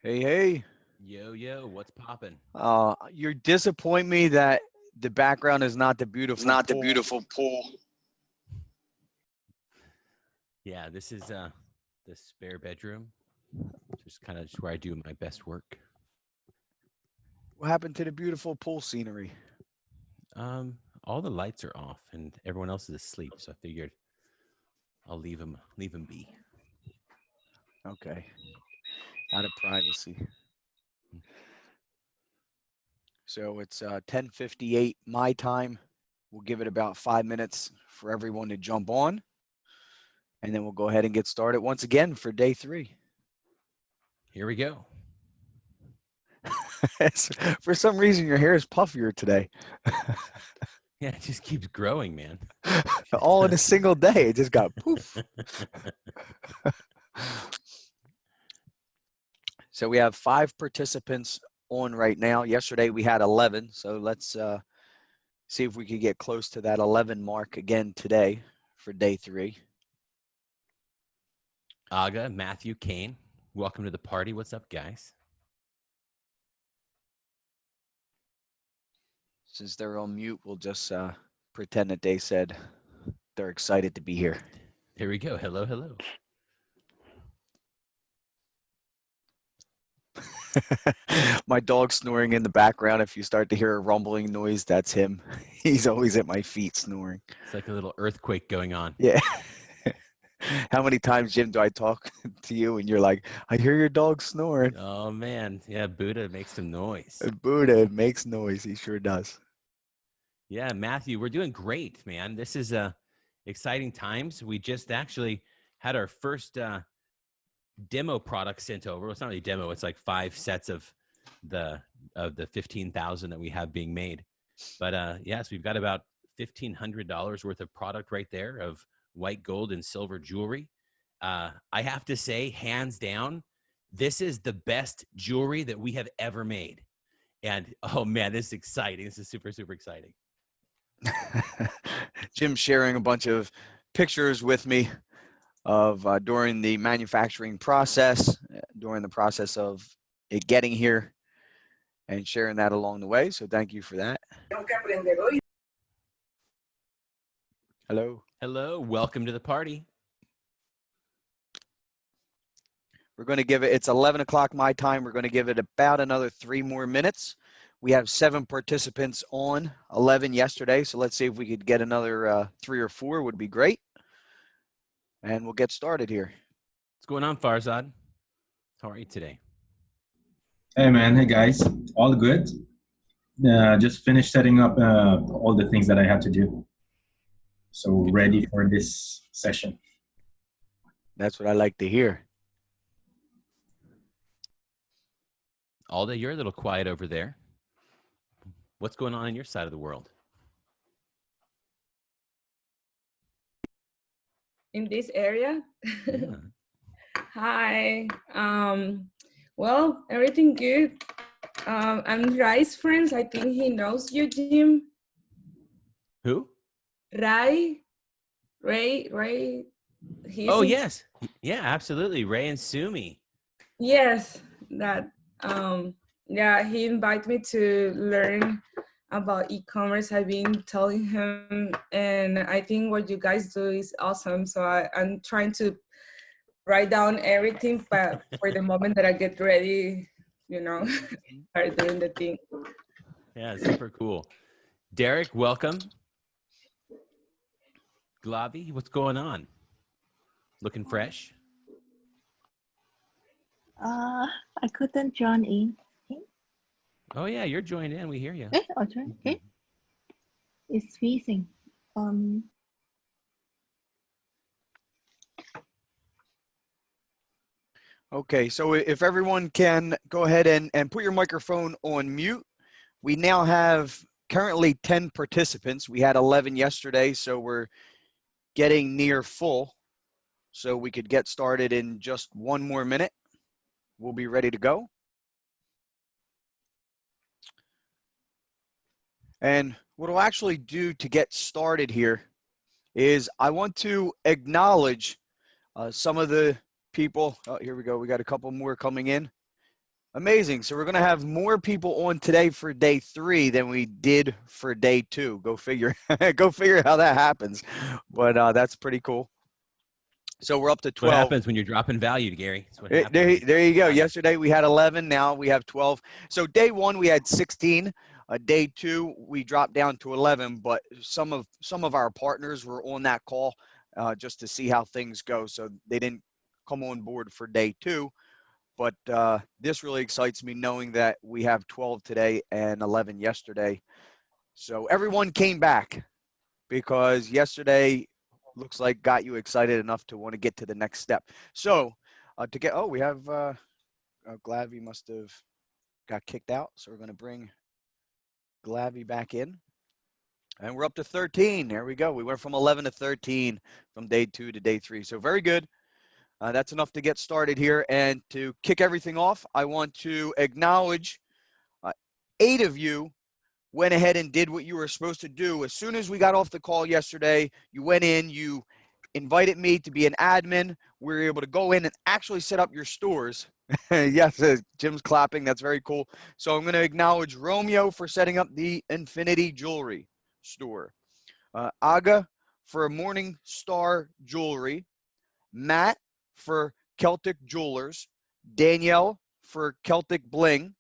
Hey, hey. Yo, yo, what's poppin'? You disappoint me that the background is not the It's beautiful not the pool. beautiful pool. Yeah, this is the spare bedroom. Just kind of just where I do my best work. What happened to the beautiful pool scenery? All the lights are off and everyone else is asleep, so I figured I'll leave them be. Okay. Out of privacy. So it's 10:58 my time. We'll give it about 5 minutes for everyone to jump on. And then we'll go ahead and get started once again for day 3. Here we go. For some reason, your hair is puffier today. Yeah, it just keeps growing, man. All in a single day. It just got poof. So we have 5 participants on right now. Yesterday we had 11. So let's see if we could get close to that 11 mark again today for day 3. Aga, Matthew, Kane, welcome to the party. What's up, guys? Since they're on mute, we'll just pretend that they said they're excited to be here. Here we go. Hello, hello. My dog's snoring in the background. If you start to hear a rumbling noise, that's him. He's always at my feet snoring. It's like a little earthquake going on. Yeah. How many times, Jim, do I talk to you and you're like, I hear your dog snoring? Oh, man. Yeah, Buddha makes some noise. Buddha makes noise. He sure does. Yeah, Matthew, we're doing great, man. This is exciting times. We just actually had our first demo product sent over. Well, it's not really a demo. It's like 5 sets of the 15,000 that we have being made. But yes, we've got about $1,500 worth of product right there of white gold and silver jewelry. I have to say, hands down, this is the best jewelry that we have ever made. And oh man, this is exciting. This is super, super exciting. Jim's sharing a bunch of pictures with me of during the manufacturing process, during the process of it getting here, and sharing that along the way. So thank you for that. Hello. Hello, welcome to the party. We're going to give it, it's 11 o'clock my time. We're going to give it about another 3 more minutes. We have 7 participants on, 11 yesterday. So let's see if we could get another 3 or 4 would be great. And we'll get started here. What's going on, Farzad? How are you today? Hey man, hey guys, all good. Just finished setting up all the things that I had to do. So ready for this session. That's what I like to hear. Alda, you're a little quiet over there. What's going on your side of the world? In this area? Yeah. Hi. Well, everything good. I'm Rai's friends. I think he knows you, Jim. Who? Ray. Oh, yes. Yeah, absolutely. Ray and Sumi. Yes, that. Yeah, he invited me to learn about e-commerce. I've been telling him, and I think what you guys do is awesome. So I'm trying to write down everything, but for the moment that I get ready, start doing the thing. Yeah, super cool. Derek, welcome. Glavi, what's going on? Looking fresh? I couldn't join in. Okay. Oh yeah, you're joined in. We hear you. Okay. It's freezing. Okay, so if everyone can go ahead and put your microphone on mute. We now have currently 10 participants. We had 11 yesterday, so we're getting near full. So we could get started in just 1 more minute. We'll be ready to go. And what I'll actually do to get started here is I want to acknowledge some of the people. Oh, here we go. We got a couple more coming in. Amazing. So we're going to have more people on today for day 3 than we did for day 2. Go figure. Go figure how that happens. But that's pretty cool. So we're up to 12. What happens when you're dropping value, Gary? That's what happens. There you go. Yesterday we had 11. Now we have 12. So day 1 we had 16. Day 2 we dropped down to 11. But some of our partners were on that call just to see how things go. So they didn't come on board for day 2. But this really excites me knowing that we have 12 today and 11 yesterday. So everyone came back because yesterday looks like got you excited enough to want to get to the next step. So we have Glavy must have got kicked out. So we're going to bring Glavy back in. And we're up to 13. There we go. We went from 11 to 13 from day 2 to day 3. So very good. That's enough to get started here. And to kick everything off, I want to acknowledge 8 of you went ahead and did what you were supposed to do. As soon as we got off the call yesterday, you went in, you invited me to be an admin. We were able to go in and actually set up your stores. Yes, Jim's clapping. That's very cool. So I'm going to acknowledge Romeo for setting up the Infinity Jewelry store. Aga for Morning Star Jewelry. Matt for Celtic Jewelers, Danielle for Celtic Bling.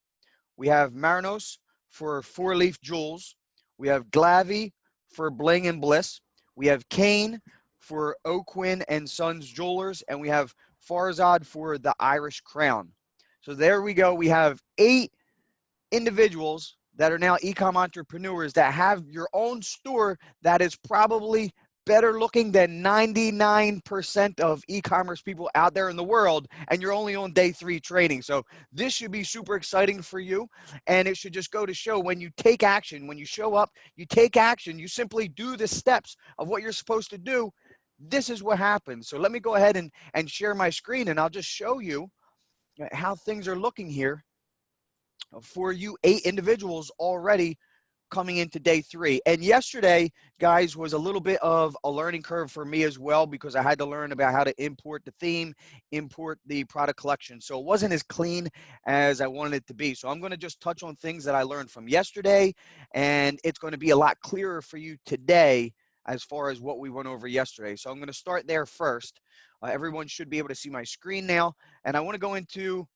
We have Marinos for 4 Leaf Jewels. We have Glavy for Bling and Bliss. We have Kane for O'Quinn and Sons Jewelers. And we have Farzad for the Irish Crown. So there we go. We have 8 individuals that are now e-com entrepreneurs that have your own store that is probably better looking than 99% of e-commerce people out there in the world, and you're only on day 3 training. So this should be super exciting for you, and it should just go to show when you take action, when you show up, you take action, you simply do the steps of what you're supposed to do. This is what happens. So let me go ahead and share my screen, and I'll just show you how things are looking here for you 8 individuals already coming into day 3. And yesterday, guys, was a little bit of a learning curve for me as well, because I had to learn about how to import the theme, import the product collection. So it wasn't as clean as I wanted it to be. So I'm going to just touch on things that I learned from yesterday, and it's going to be a lot clearer for you today as far as what we went over yesterday. So I'm going to start there first. Everyone should be able to see my screen now. And I want to go into,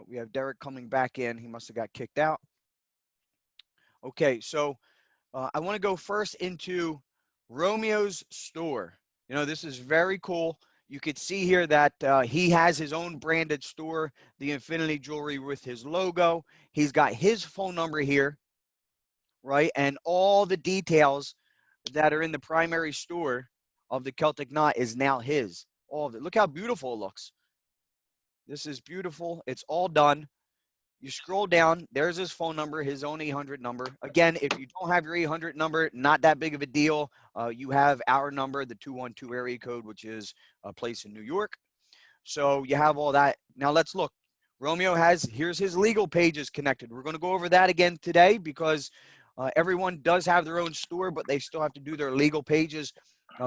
we have Derek coming back in. He must have got kicked out. Okay, so I want to go first into Romeo's store. You know, this is very cool. You could see here that he has his own branded store, the Infinity Jewelry, with his logo. He's got his phone number here, right? And all the details that are in the primary store of the Celtic Knot is now his. All of it. Look how beautiful it looks. This is beautiful. It's all done. You scroll down, there's his phone number, his own 800 number. Again, if you don't have your 800 number, not that big of a deal. You have our number, the 212 area code, which is a place in New York. So you have all that. Now let's look. Romeo here's his legal pages connected. We're going to go over that again today because everyone does have their own store, but they still have to do their legal pages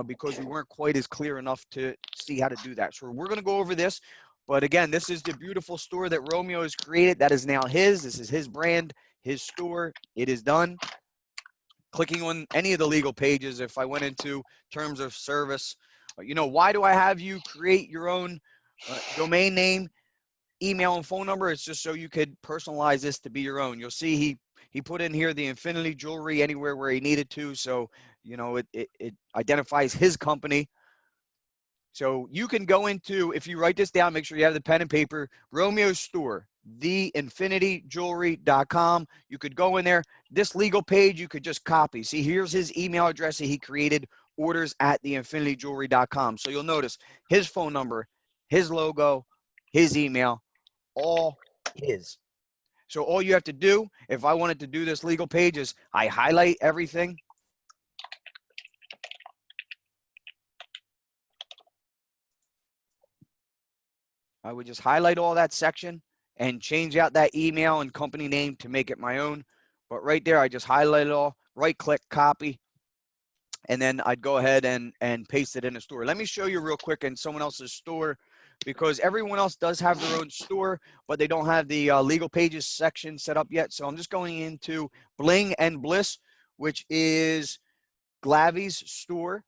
because we weren't quite as clear enough to see how to do that. So we're going to go over this. But again, this is the beautiful store that Romeo has created. That is now his. This is his brand, his store. It is done. Clicking on any of the legal pages, if I went into terms of service, you know, why do I have you create your own domain name, email, and phone number? It's just so you could personalize this to be your own. You'll see he put in here the Infinity Jewelry anywhere where he needed to. So, you know, it identifies his company. So you can go into, if you write this down, make sure you have the pen and paper, Romeo's store, theinfinityjewelry.com. You could go in there. This legal page, you could just copy. See, here's his email address that he created, orders@theinfinityjewelry.com. So you'll notice his phone number, his logo, his email, all his. So all you have to do, if I wanted to do this legal page, is I highlight everything. I would just highlight all that section and change out that email and company name to make it my own. But right there, I just highlight it all, right click, copy, and then I'd go ahead and paste it in the store. Let me show you real quick in someone else's store because everyone else does have their own store, but they don't have the legal pages section set up yet. So I'm just going into Bling and Bliss, which is Glavy's store.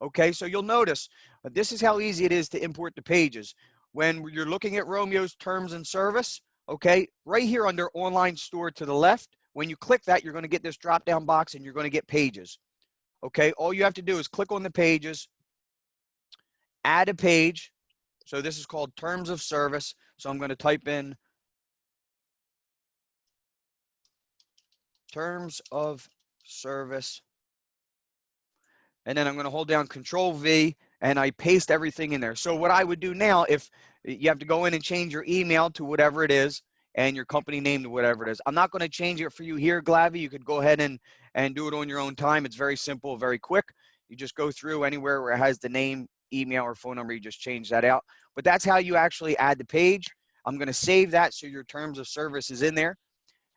Okay, so you'll notice this is how easy it is to import the pages. When you're looking at Romeo's terms and service, okay, right here under online store to the left, when you click that, you're going to get this drop down box and you're going to get pages. Okay, all you have to do is click on the pages, add a page. So this is called terms of service. So I'm going to type in terms of service. And then I'm going to hold down Control V and I paste everything in there. So what I would do now, if you have to go in and change your email to whatever it is and your company name to whatever it is. I'm not going to change it for you here, Glavy. You could go ahead and do it on your own time. It's very simple, very quick. You just go through anywhere where it has the name, email, or phone number. You just change that out. But that's how you actually add the page. I'm going to save that so your terms of service is in there.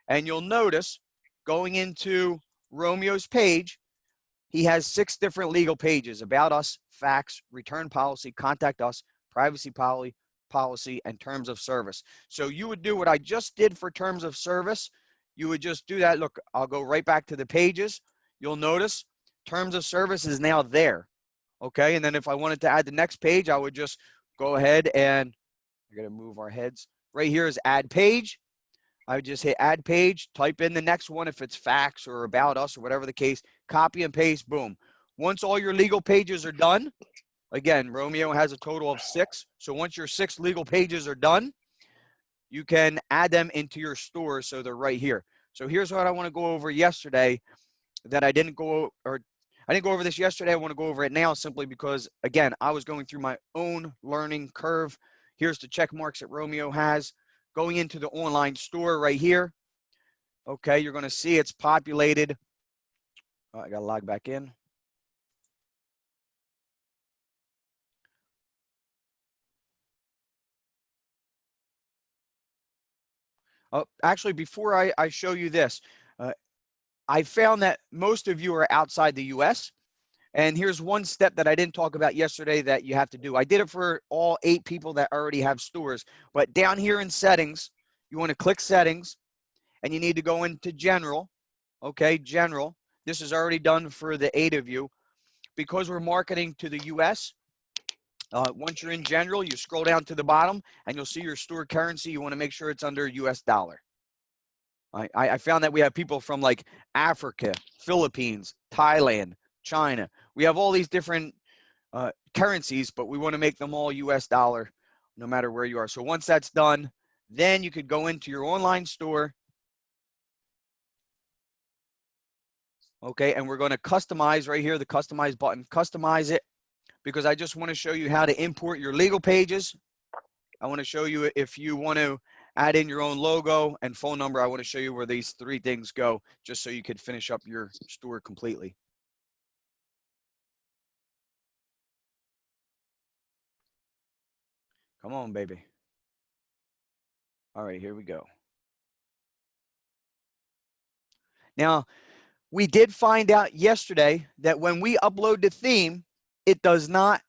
And you'll notice going into Romeo's page, he has 6 different legal pages: about us, facts, return policy, contact us, privacy policy, and terms of service. So you would do what I just did for terms of service. You would just do that. Look, I'll go right back to the pages. You'll notice terms of service is now there. Okay, and then if I wanted to add the next page, I would just go ahead and I gotta move our heads. Right here is add page. I would just hit add page, type in the next one if it's facts or about us or whatever the case, copy and paste, boom. Once all your legal pages are done, again, Romeo has a total of 6. So once your 6 legal pages are done, you can add them into your store so they're right here. So here's what I want to go over yesterday that I didn't go over this yesterday. I want to go over it now simply because, again, I was going through my own learning curve. Here's the check marks that Romeo has. Going into the online store right here, okay, you're going to see it's populated. Oh, I got to log back in. Oh, actually, before I show you this, I found that most of you are outside the U.S., and here's one step that I didn't talk about yesterday that you have to do. I did it for all 8 people that already have stores, but down here in settings, you want to click settings and you need to go into general. Okay, general. This is already done for the 8 of you. Because we're marketing to the US, once you're in general, you scroll down to the bottom and you'll see your store currency. You want to make sure it's under US dollar. I found that we have people from like Africa, Philippines, Thailand, China. We have all these different currencies, but we want to make them all US dollar no matter where you are. So once that's done, then you could go into your online store. Okay, and we're going to customize right here, the customize button, customize it, because I just want to show you how to import your legal pages. I want to show you if you want to add in your own logo and phone number. I want to show you where these 3 things go, just so you could finish up your store completely. Come on, baby. All right, here we go. Now, we did find out yesterday that when we upload the theme, it does not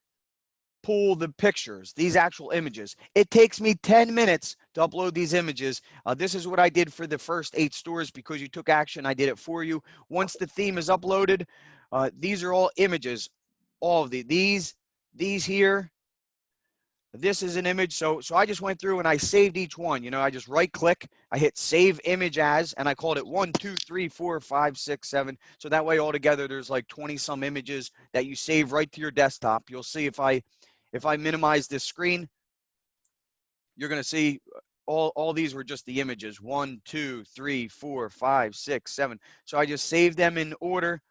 pull the pictures, these actual images. It takes me 10 minutes to upload these images. This is what I did for the first 8 stores because you took action. I did it for you. Once the theme is uploaded, these are all images. All of these here. This is an image. So I just went through and I saved each one. You know, I just right click, I hit save image as, and I called it 1, 2, 3, 4, 5, 6, 7. So that way altogether there's like 20 some images that you save right to your desktop. You'll see if I minimize this screen, you're going to see all these were just the images. 1, 2, 3, 4, 5, 6, 7. So I just saved them in order.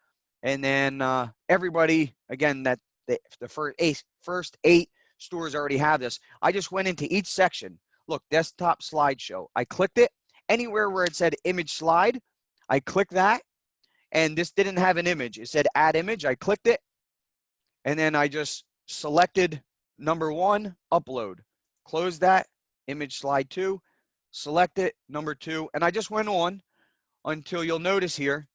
And then everybody, again, that the first 8 stores already have this. I just went into each section. Look, desktop slideshow. I clicked it. Anywhere where it said image slide, I clicked that. And this didn't have an image. It said add image. I clicked it. And then I just selected number 1, upload. Close that. Image slide 2. Select it. Number 2. And I just went on until you'll notice here.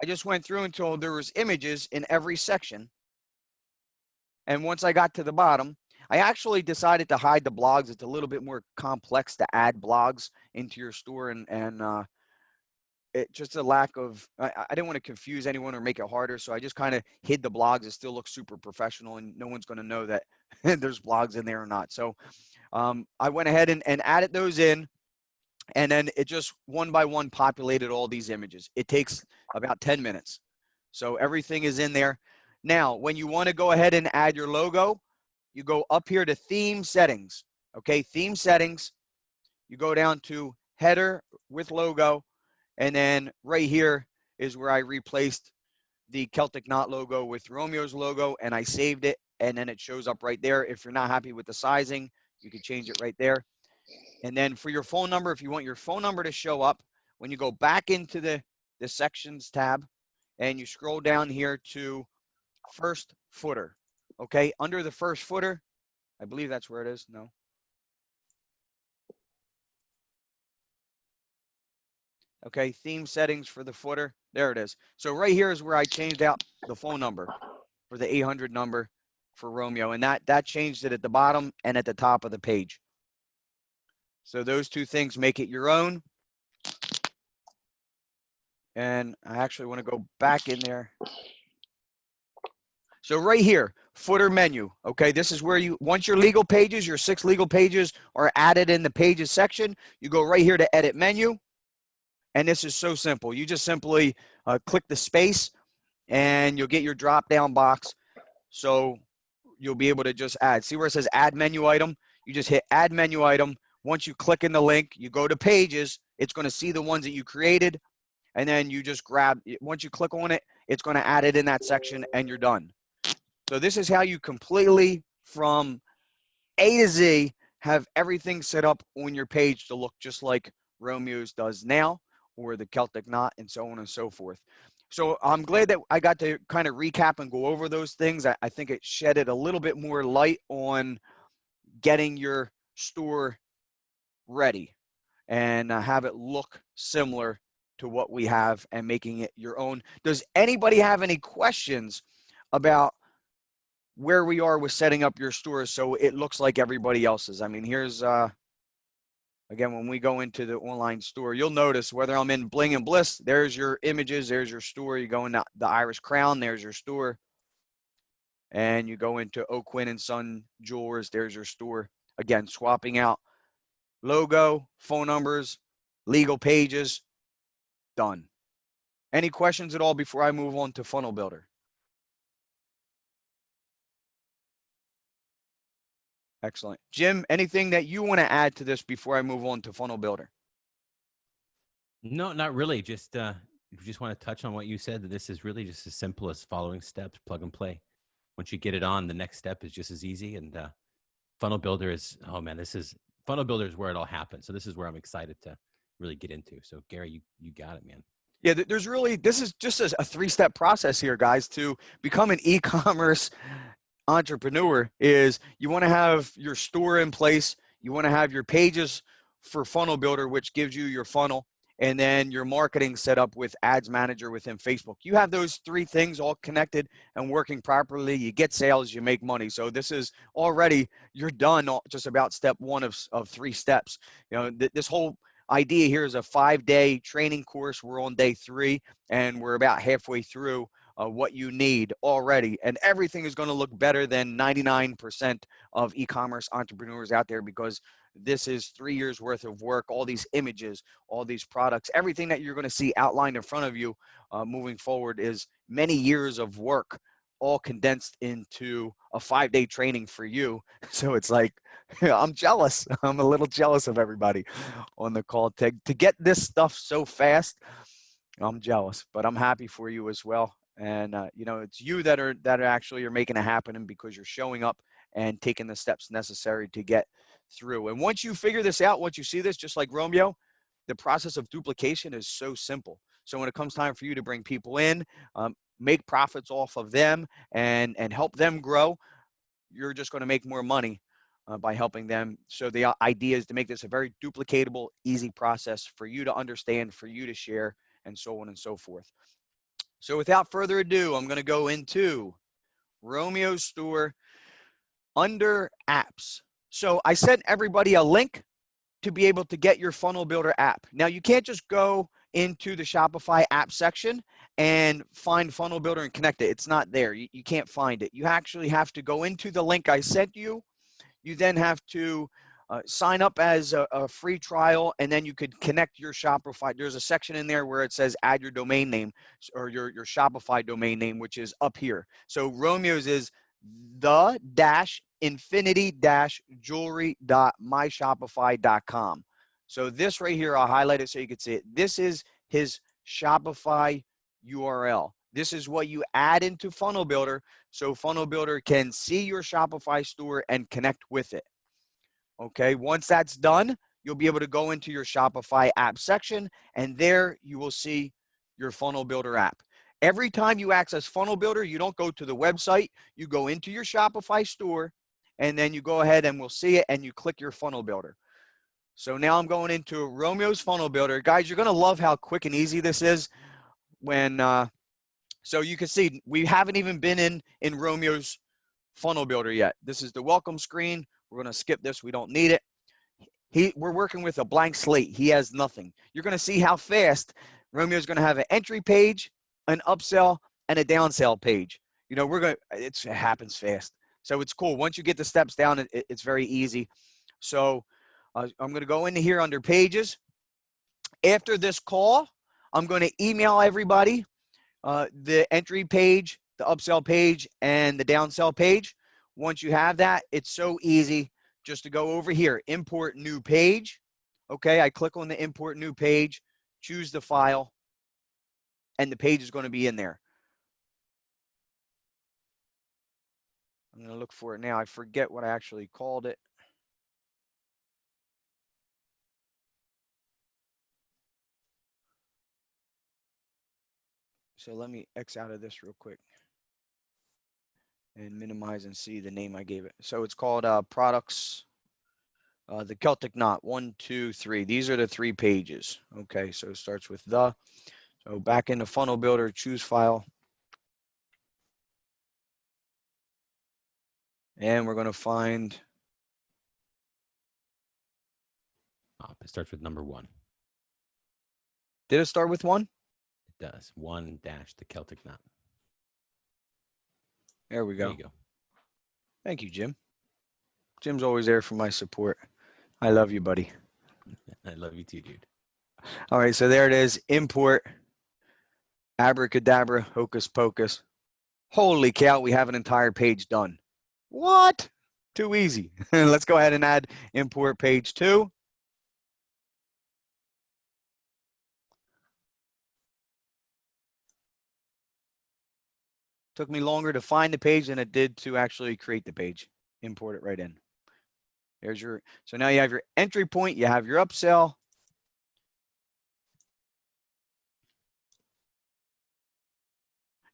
I just went through until there was images in every section. And once I got to the bottom, I actually decided to hide the blogs. It's a little bit more complex to add blogs into your store, and it just a lack of, I didn't want to confuse anyone or make it harder. So I just kind of hid the blogs. It still looks super professional and no one's going to know that there's blogs in there or not. So I went ahead and added those in, and then it just one by one populated all these images. It takes about 10 minutes. So everything is in there. Now, when you want to go ahead and add your logo, you go up here to theme settings. Okay, theme settings. You go down to header with logo. And then right here is where I replaced the Celtic Knot logo with Romeo's logo, and I saved it, and then it shows up right there. If you're not happy with the sizing, you can change it right there. And then for your phone number, if you want your phone number to show up, when you go back into the sections tab and you scroll down here to first footer, okay? Under the first footer, I believe that's where it is. No. Okay, theme settings for the footer. There it is. So right here is where I changed out the phone number for the 800 number for Romeo, and that changed it at the bottom and at the top of the page. So those two things make it your own. And I actually want to go back in there. So right here, footer menu. Okay, this is where you, once your legal pages, your 6 legal pages are added in the pages section, you go right here to edit menu. And this is so simple. You just simply click the space and you'll get your drop down box. So you'll be able to just add. See where it says add menu item? You just hit add menu item. Once you click in the link, you go to pages. It's going to see the ones that you created. And then you just grab, once you click on it, it's going to add it in that section and you're done. So this is how you completely, from A to Z, have everything set up on your page to look just like Romeo's does now, or the Celtic Knot, and so on and so forth. So I'm glad that I got to kind of recap and go over those things. I think it shedded a little bit more light on getting your store ready and have it look similar to what we have and making it your own. Does anybody have any questions about where we are with setting up your store so it looks like everybody else's? I mean, here's again, when we go into the online store, you'll notice whether I'm in Bling and Bliss, there's your images, there's your store. You go into the Irish Crown, there's your store. And you go into O'Quinn and Son Jewelers, there's your store. Again, swapping out logo, phone numbers, legal pages, done. Any questions at all before I move on to FunnelBuildr? Excellent. Jim, anything that you want to add to this before I move on to FunnelBuildr? No, not really. Just want to touch on what you said, that this is really just as simple as following steps, plug and play. Once you get it on, the next step is just as easy. And FunnelBuildr is, oh man, FunnelBuildr is where it all happens. So this is where I'm excited to really get into. So Gary, you got it, man. Yeah, there's really, this is just a 3-step process here, guys, to become an e-commerce entrepreneur. Is you want to have your store in place. You want to have your pages for FunnelBuildr, which gives you your funnel, and then your marketing set up with Ads Manager within Facebook. You have those 3 things all connected and working properly. You get sales, you make money. So this is already, you're done just about step 1 of 3 steps. You know, this whole idea here is a 5-day training course. We're on day 3 and we're about halfway through what you need already, and everything is going to look better than 99% of e-commerce entrepreneurs out there, because this is 3 years worth of work, all these images, all these products, everything that you're going to see outlined in front of you moving forward is many years of work, all condensed into a 5-day training for you. So it's like, I'm jealous. I'm a little jealous of everybody on the call to get this stuff so fast. I'm jealous, but I'm happy for you as well. And you know, it's you that are actually making it happen, and because you're showing up and taking the steps necessary to get through. And once you figure this out, once you see this, just like Romeo, the process of duplication is so simple. So when it comes time for you to bring people in, make profits off of them and help them grow, you're just going to make more money by helping them. So the idea is to make this a very duplicatable, easy process for you to understand, for you to share, and so on and so forth. So without further ado, I'm going to go into Romeo's store. under apps. So I sent everybody a link to be able to get your FunnelBuildr app. Now you can't just go into the Shopify app section and find FunnelBuildr and connect it. It's not there. You can't find it. You actually have to go into the link I sent you. You then have to sign up as a free trial, and then you could connect your Shopify. There's a section in there where it says add your domain name or your Shopify domain name, which is up here. So Romeo's is the-infinity-jewelry.myshopify.com. So this right here, I'll highlight it so you can see it. This is his Shopify URL. This is what you add into FunnelBuildr so FunnelBuildr can see your Shopify store and connect with it. Okay, once that's done, you'll be able to go into your Shopify app section, and there you will see your FunnelBuildr app. Every time you access FunnelBuildr, you don't go to the website, you go into your Shopify store, and then you go ahead and we'll see it, and you click your FunnelBuildr. So now I'm going into Romeo's FunnelBuildr. Guys, you're gonna love how quick and easy this is. When so you can see we haven't even been in Romeo's FunnelBuildr yet. This is the welcome screen. We're gonna skip this, we don't need it. We're working with a blank slate. He has nothing. You're gonna see how fast Romeo's gonna have an entry page, an upsell, and a downsell page. You know, it happens fast. So it's cool. Once you get the steps down, it's very easy. So I'm going to go into here under pages. After this call, I'm going to email everybody the entry page, the upsell page, and the downsell page. Once you have that, it's so easy just to go over here, import new page. Okay, I click on the import new page, choose the file, and the page is going to be in there. I'm going to look for it now. I forget what I actually called it. So let me X out of this real quick and minimize and see the name I gave it. So it's called products, the Celtic Knot, 1, 2, 3. These are the 3 pages. Okay, so it starts with the. So back into FunnelBuildr, choose file. And we're going to find. It starts with number 1. Did it start with 1? It does. 1 dash the Celtic Knot. There we go. There you go. Thank you, Jim. Jim's always there for my support. I love you, buddy. I love you too, dude. All right, so there it is. Import. Abracadabra, hocus pocus. Holy cow, we have an entire page done. What? Too easy. Let's go ahead and add import page 2. Took me longer to find the page than it did to actually create the page. Import it right in. There's your, so now you have your entry point, you have your upsell.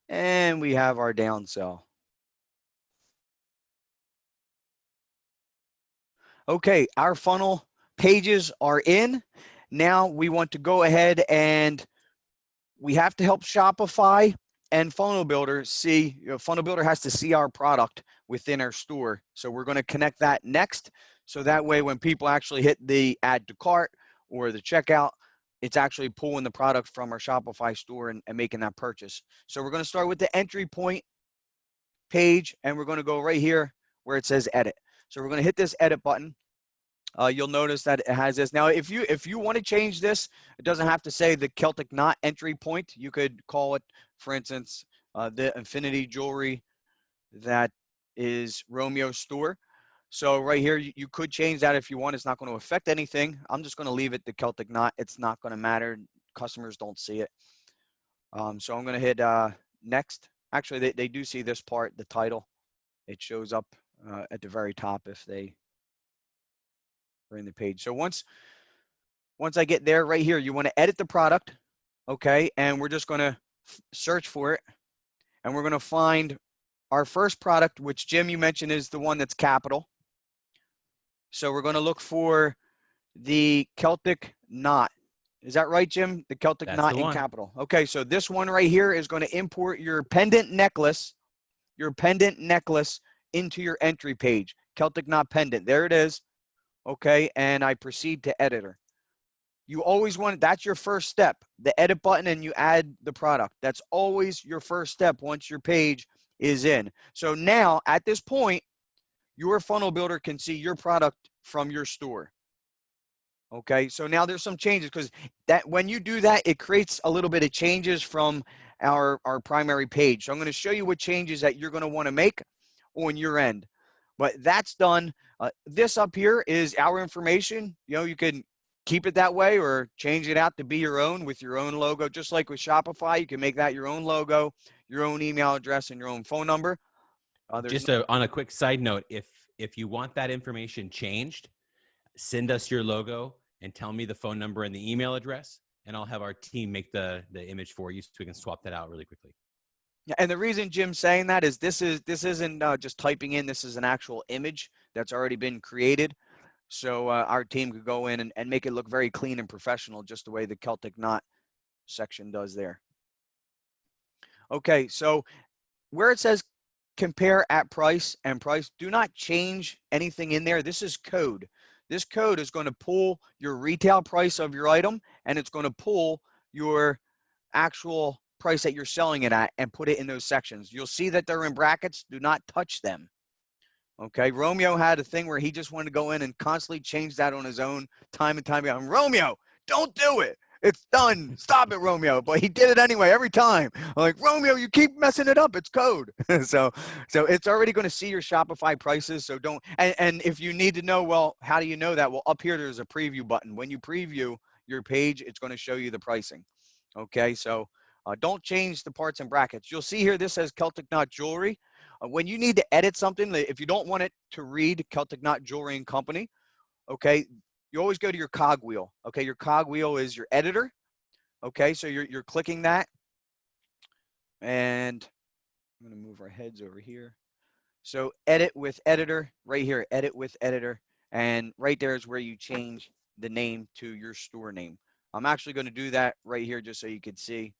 And we have our downsell. Okay, our funnel pages are in. Now we want to go ahead and we have to help Shopify and FunnelBuildr see, FunnelBuildr has to see our product within our store. So we're going to connect that next. So that way when people actually hit the add to cart or the checkout, it's actually pulling the product from our Shopify store and making that purchase. So we're going to start with the entry point page, and we're going to go right here where it says edit. So we're going to hit this edit button. You'll notice that it has this. Now, if you want to change this, it doesn't have to say the Celtic Knot entry point. You could call it, for instance, the Infinity Jewelry that is Romeo's store. So right here, you could change that if you want. It's not going to affect anything. I'm just going to leave it the Celtic Knot. It's not going to matter. Customers don't see it. So I'm going to hit next. Actually, they do see this part, the title. It shows up at the very top if they are in the page. So once I get there right here, you want to edit the product, okay? And we're just going to search for it. And we're going to find our first product, which Jim, you mentioned is the one that's capital. So we're going to look for the Celtic Knot. Is that right, Jim? The Celtic Knot in capital. Okay, so this one right here is going to import your pendant necklace into your entry page. Celtic knot pendant. There it is. Okay. And I proceed to editor. You always want, that's your first step, the edit button, and you add the product. That's always your first step once your page is in. So now at this point, your funnel builder can see your product from your store. Okay, so now there's some changes, because that when you do that, it creates a little bit of changes from our primary page. So I'm going to show you what changes that you're going to want to make on your end. But that's done. This up here is our information. You know, you can keep it that way or change it out to be your own with your own logo. Just like with Shopify, you can make that your own logo, your own email address, and your own phone number. Just on a quick side note, if you want that information changed, send us your logo and tell me the phone number and the email address, and I'll have our team make the image for you so we can swap that out really quickly. And the reason Jim's saying that is this isn't just typing in. This is an actual image that's already been created. So our team could go in and make it look very clean and professional, just the way the Celtic knot section does there. Okay, so where it says compare at price and price, do not change anything in there. This is code. This code is going to pull your retail price of your item, and it's going to pull your actual price that you're selling it at and put it in those sections. You'll see that they're in brackets. Do not touch them. Okay, Romeo had a thing where he just wanted to go in and constantly change that on his own time and time again. Romeo, don't do it. It's done. Stop it, Romeo. But he did it anyway every time. I'm like, Romeo, you keep messing it up. It's code. so it's already going to see your Shopify prices. So don't, and if you need to know, well, how do you know that? Well, up here, there's a preview button. When you preview your page, it's going to show you the pricing. Okay, so don't change the parts and brackets. You'll see here, this says Celtic Knot Jewelry. When you need to edit something, if you don't want it to read Celtic Knot Jewelry and Company, okay, you always go to your cogwheel. Okay, your cogwheel is your editor. Okay, so you're clicking that. And I'm going to move our heads over here. So edit with editor right here, edit with editor. And right there is where you change the name to your store name. I'm actually going to do that right here just so you can see.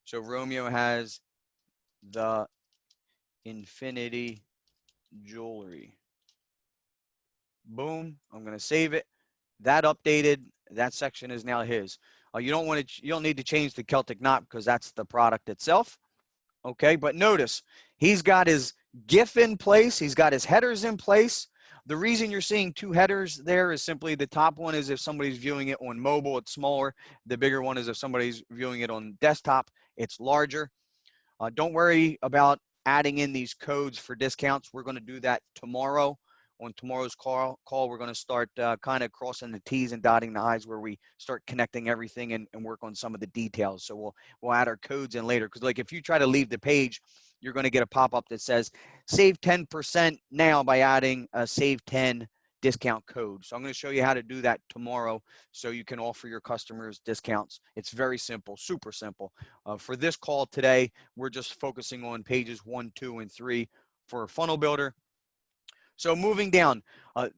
So Romeo has the Infinity Jewelry. Boom. I'm going to save it. That updated. That section is now his. You don't need to change the Celtic knot because that's the product itself. Okay, but notice he's got his GIF in place. He's got his headers in place. The reason you're seeing two headers there is simply the top one is if somebody's viewing it on mobile, it's smaller. The bigger one is if somebody's viewing it on desktop, it's larger. Don't worry about adding in these codes for discounts. We're going to do that tomorrow. On tomorrow's call, we're going to start kind of crossing the T's and dotting the I's, where we start connecting everything and work on some of the details. So we'll add our codes in later. Because like if you try to leave the page, you're going to get a pop-up that says save 10% now by adding a save 10 discount code. So I'm going to show you how to do that tomorrow so you can offer your customers discounts. It's very simple, super simple. For this call today, we're just focusing on pages 1, 2, and 3 for FunnelBuildr. So moving down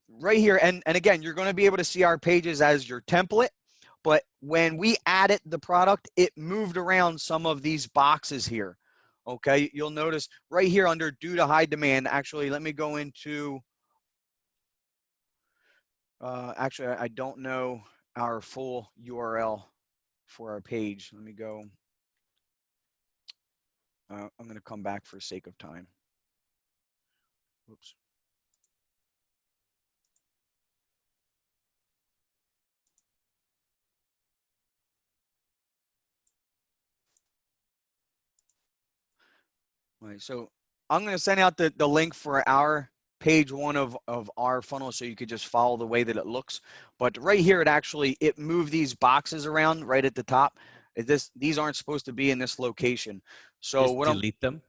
right here, and again, you're going to be able to see our pages as your template, but when we added the product, it moved around some of these boxes here. Okay, you'll notice right here under due to high demand, actually, let me go into, actually, I don't know our full URL for our page. Let me go, I'm going to come back for sake of time. Oops. All right, so I'm going to send out the link for our page 1 of our funnel so you could just follow the way that it looks. But right here, it moved these boxes around right at the top. These aren't supposed to be in this location. So just delete them.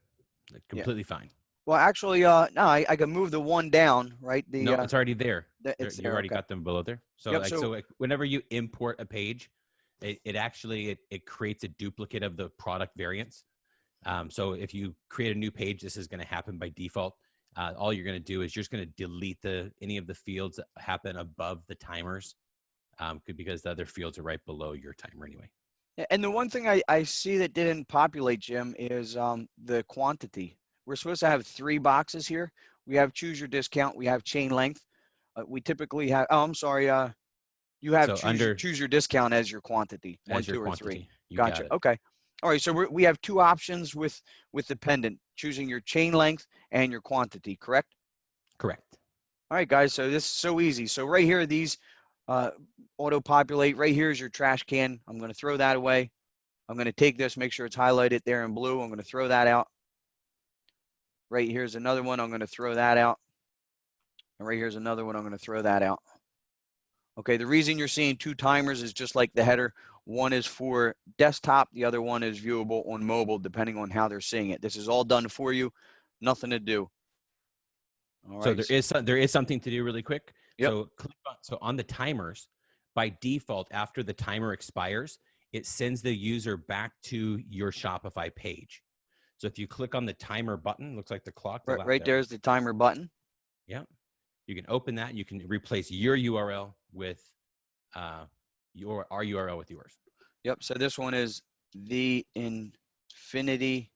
Completely fine. Well, actually, no, I can move the one down, right? No, it's already there. It's you already okay. got them below there. So, Yep, so whenever you import a page, it actually creates a duplicate of the product variants. So if you create a new page, this is going to happen by default. All you're going to do is you're just going to delete any of the fields that happen above the timers, because the other fields are right below your timer anyway. And the one thing I see that didn't populate, Jim, is the quantity. we're supposed to have 3 boxes here. We have choose your discount. We have chain length. We typically have, oh, I'm sorry. You have So choose your discount as your quantity, 1, as your 2, or 3. quantity. You Gotcha. got it. Okay. All right. So we have 2 options with the pendant, choosing your chain length and your quantity, correct? Correct. All right, guys. So this is so easy. So right here, these auto-populate. Right here is your trash can. I'm going to throw that away. I'm going to take this, make sure it's highlighted there in blue. I'm going to throw that out. Right here's another one. I'm going to throw that out. And right here's another one. I'm going to throw that out. Okay, the reason you're seeing 2 timers is just like the header. One is for desktop. The other one is viewable on mobile, depending on how they're seeing it. This is all done for you. Nothing to do. All So right. there is something to do really quick. Yep. So on the timers, by default, after the timer expires, it sends the user back to your Shopify page. So if you click on the timer button, looks like the clock. Right there's the timer button. Yeah. You can open that. You can replace your URL with our URL with yours. Yep. So this one is the Infinity.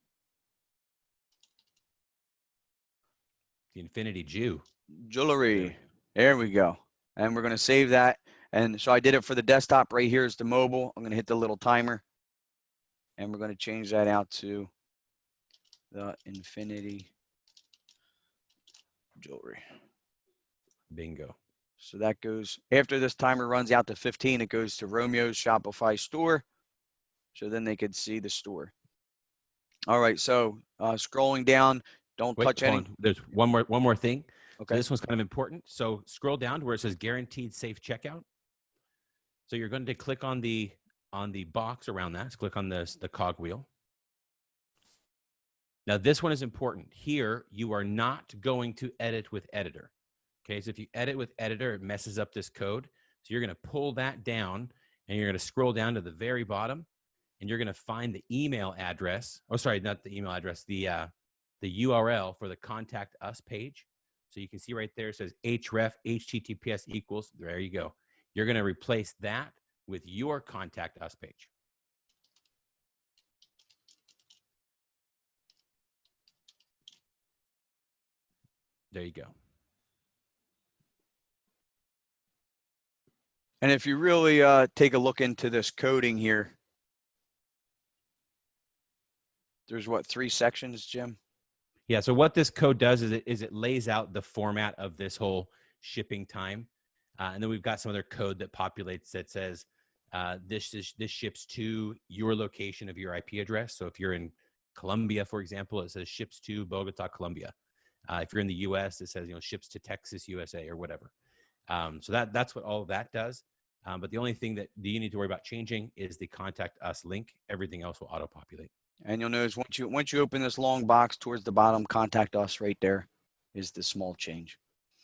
The Infinity Jew. Jewelry. There we go. And we're going to save that. And so I did it for the desktop. Right here is the mobile. I'm going to hit the little timer. And we're going to change that out to the Infinity Jewelry. Bingo. So that goes, after this timer runs out to 15, it goes to Romeo's Shopify store. So then they could see the store. All right. So scrolling down, don't touch any. There's one more thing. Okay. So this one's kind of important. So scroll down to where it says guaranteed safe checkout. So you're going to click on the box around that. So click on the cog wheel. Now this one is important. Here you are not going to edit with editor. Okay, so if you edit with editor, it messes up this code. So you're going to pull that down and you're going to scroll down to the very bottom and you're going to find the email address. Oh, sorry, not the email address, the URL for the contact us page. So you can see right there, it says href https equals, there you go. You're going to replace that with your contact us page. There you go. And if you really take a look into this coding here, there's what, 3 sections, Jim? Yeah, so what this code does is it lays out the format of this whole shipping time. And then we've got some other code that populates that says this ships to your location of your IP address. So if you're in Colombia, for example, it says ships to Bogota, Colombia. If you're in the US, it says, ships to Texas, USA, or whatever. So that's what all of that does. But the only thing that you need to worry about changing is the contact us link. Everything else will auto-populate. And you'll notice once you open this long box towards the bottom, contact us right there is the small change.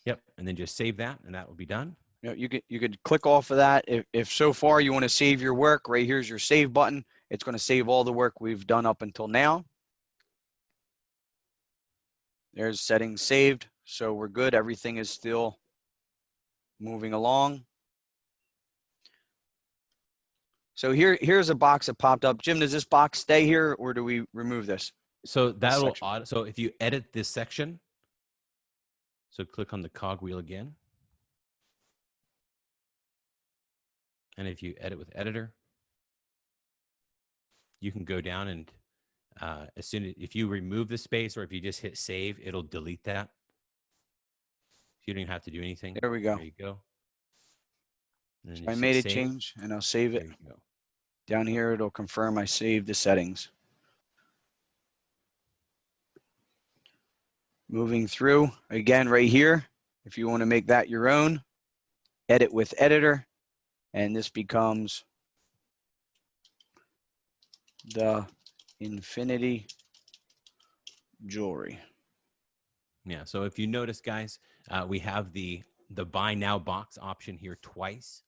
Yep. And then just save that and that will be done. You could click off of that. If so far you want to save your work, right here's your save button. It's going to save all the work we've done up until now. There's settings saved. So we're good. Everything is still moving along. So here's a box that popped up. Jim, does this box stay here or do we remove this? So that'll so if you edit this section, so click on the cogwheel again. And if you edit with editor, you can go down and if you remove the space or if you just hit save, it'll delete that. You don't even have to do anything. There we go. There you go. So I made a change and I'll save it. There you go. Down here, it'll confirm I saved the settings. Moving through, again, right here, if you want to make that your own, edit with editor, and this becomes the Infinity Jewelry. Yeah, so if you notice, guys, we have the buy now box option here twice.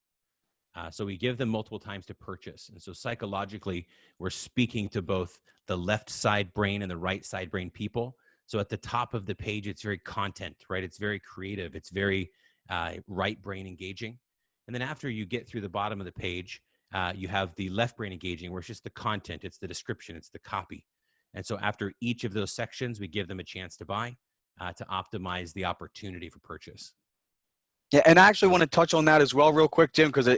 So we give them multiple times to purchase. And so psychologically, we're speaking to both the left side brain and the right side brain people. So at the top of the page, it's very content, right? It's very creative. It's very right brain engaging. And then after you get through the bottom of the page, you have the left brain engaging, where it's just the content, it's the description, it's the copy. And so after each of those sections, we give them a chance to buy to optimize the opportunity for purchase. Yeah, and I actually want to touch on that as well real quick, Jim, because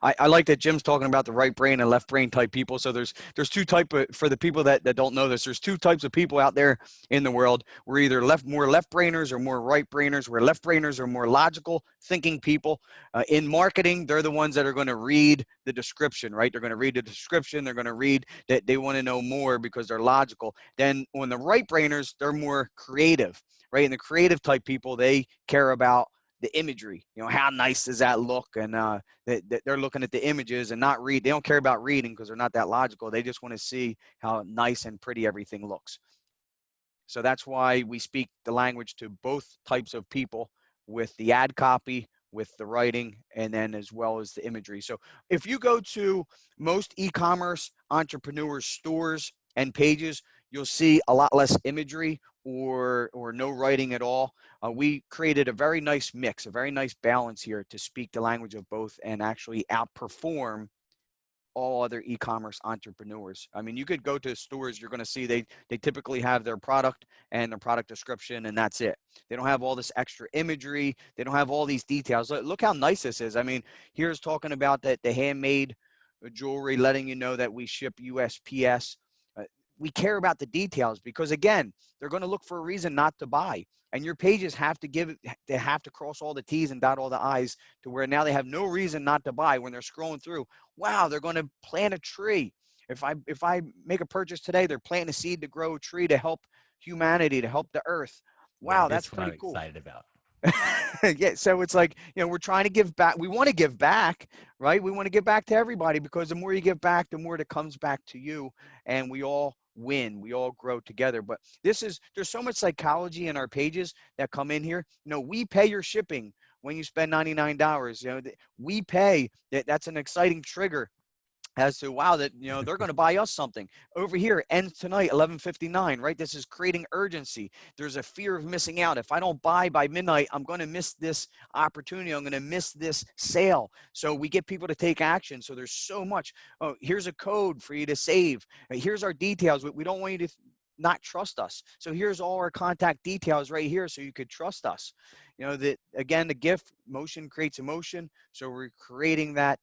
I like that Jim's talking about the right brain and left brain type people. So there's two type of, for the people that don't know this, there's two types of people out there in the world. We're either more left brainers or more right brainers, where left brainers are more logical thinking people. In marketing, they're the ones that are going to read the description, right? They're going to read the description. They're going to read that they want to know more because they're logical. Then on the right brainers, they're more creative, right? And the creative type people, they care about the imagery, how nice does that look? And they're looking at the images and not read. They don't care about reading because they're not that logical. They just want to see how nice and pretty everything looks. So that's why we speak the language to both types of people, with the ad copy, with the writing, and then as well as the imagery. So if you go to most e-commerce entrepreneurs' stores and pages, you'll see a lot less imagery or no writing at all. We created a very nice mix, a very nice balance here to speak the language of both and actually outperform all other e-commerce entrepreneurs. I mean, you could go to stores, you're going to see they typically have their product and their product description, and that's it. They don't have all this extra imagery. They don't have all these details. Look how nice this is. I mean, here's talking about that the handmade jewelry, letting you know that we ship USPS. We care about the details because, again, they're going to look for a reason not to buy. And your pages have to cross all the T's and dot all the I's to where now they have no reason not to buy when they're scrolling through. Wow, they're going to plant a tree. If I make a purchase today, they're planting a seed to grow a tree to help humanity, to help the earth. Wow, Yeah, that's pretty cool. Excited about. Yeah, so it's like, we're trying to give back. We want to give back, right? We want to give back to everybody, because the more you give back, the more that comes back to you, and we all win. We all grow together. But there's so much psychology in our pages that come in here. We pay your shipping when you spend $99. We pay. That's an exciting trigger as to, wow, that they're going to buy us something. Over here ends tonight 11:59, right? This is creating urgency. There's a fear of missing out. If I don't buy by midnight, I'm going to miss this opportunity. I'm going to miss this sale. So we get people to take action. So there's so much. Oh, here's a code for you to save. Here's our details. We don't want you to not trust us. So here's all our contact details right here, so you could trust us. That, again, the gift, motion creates emotion. So we're creating that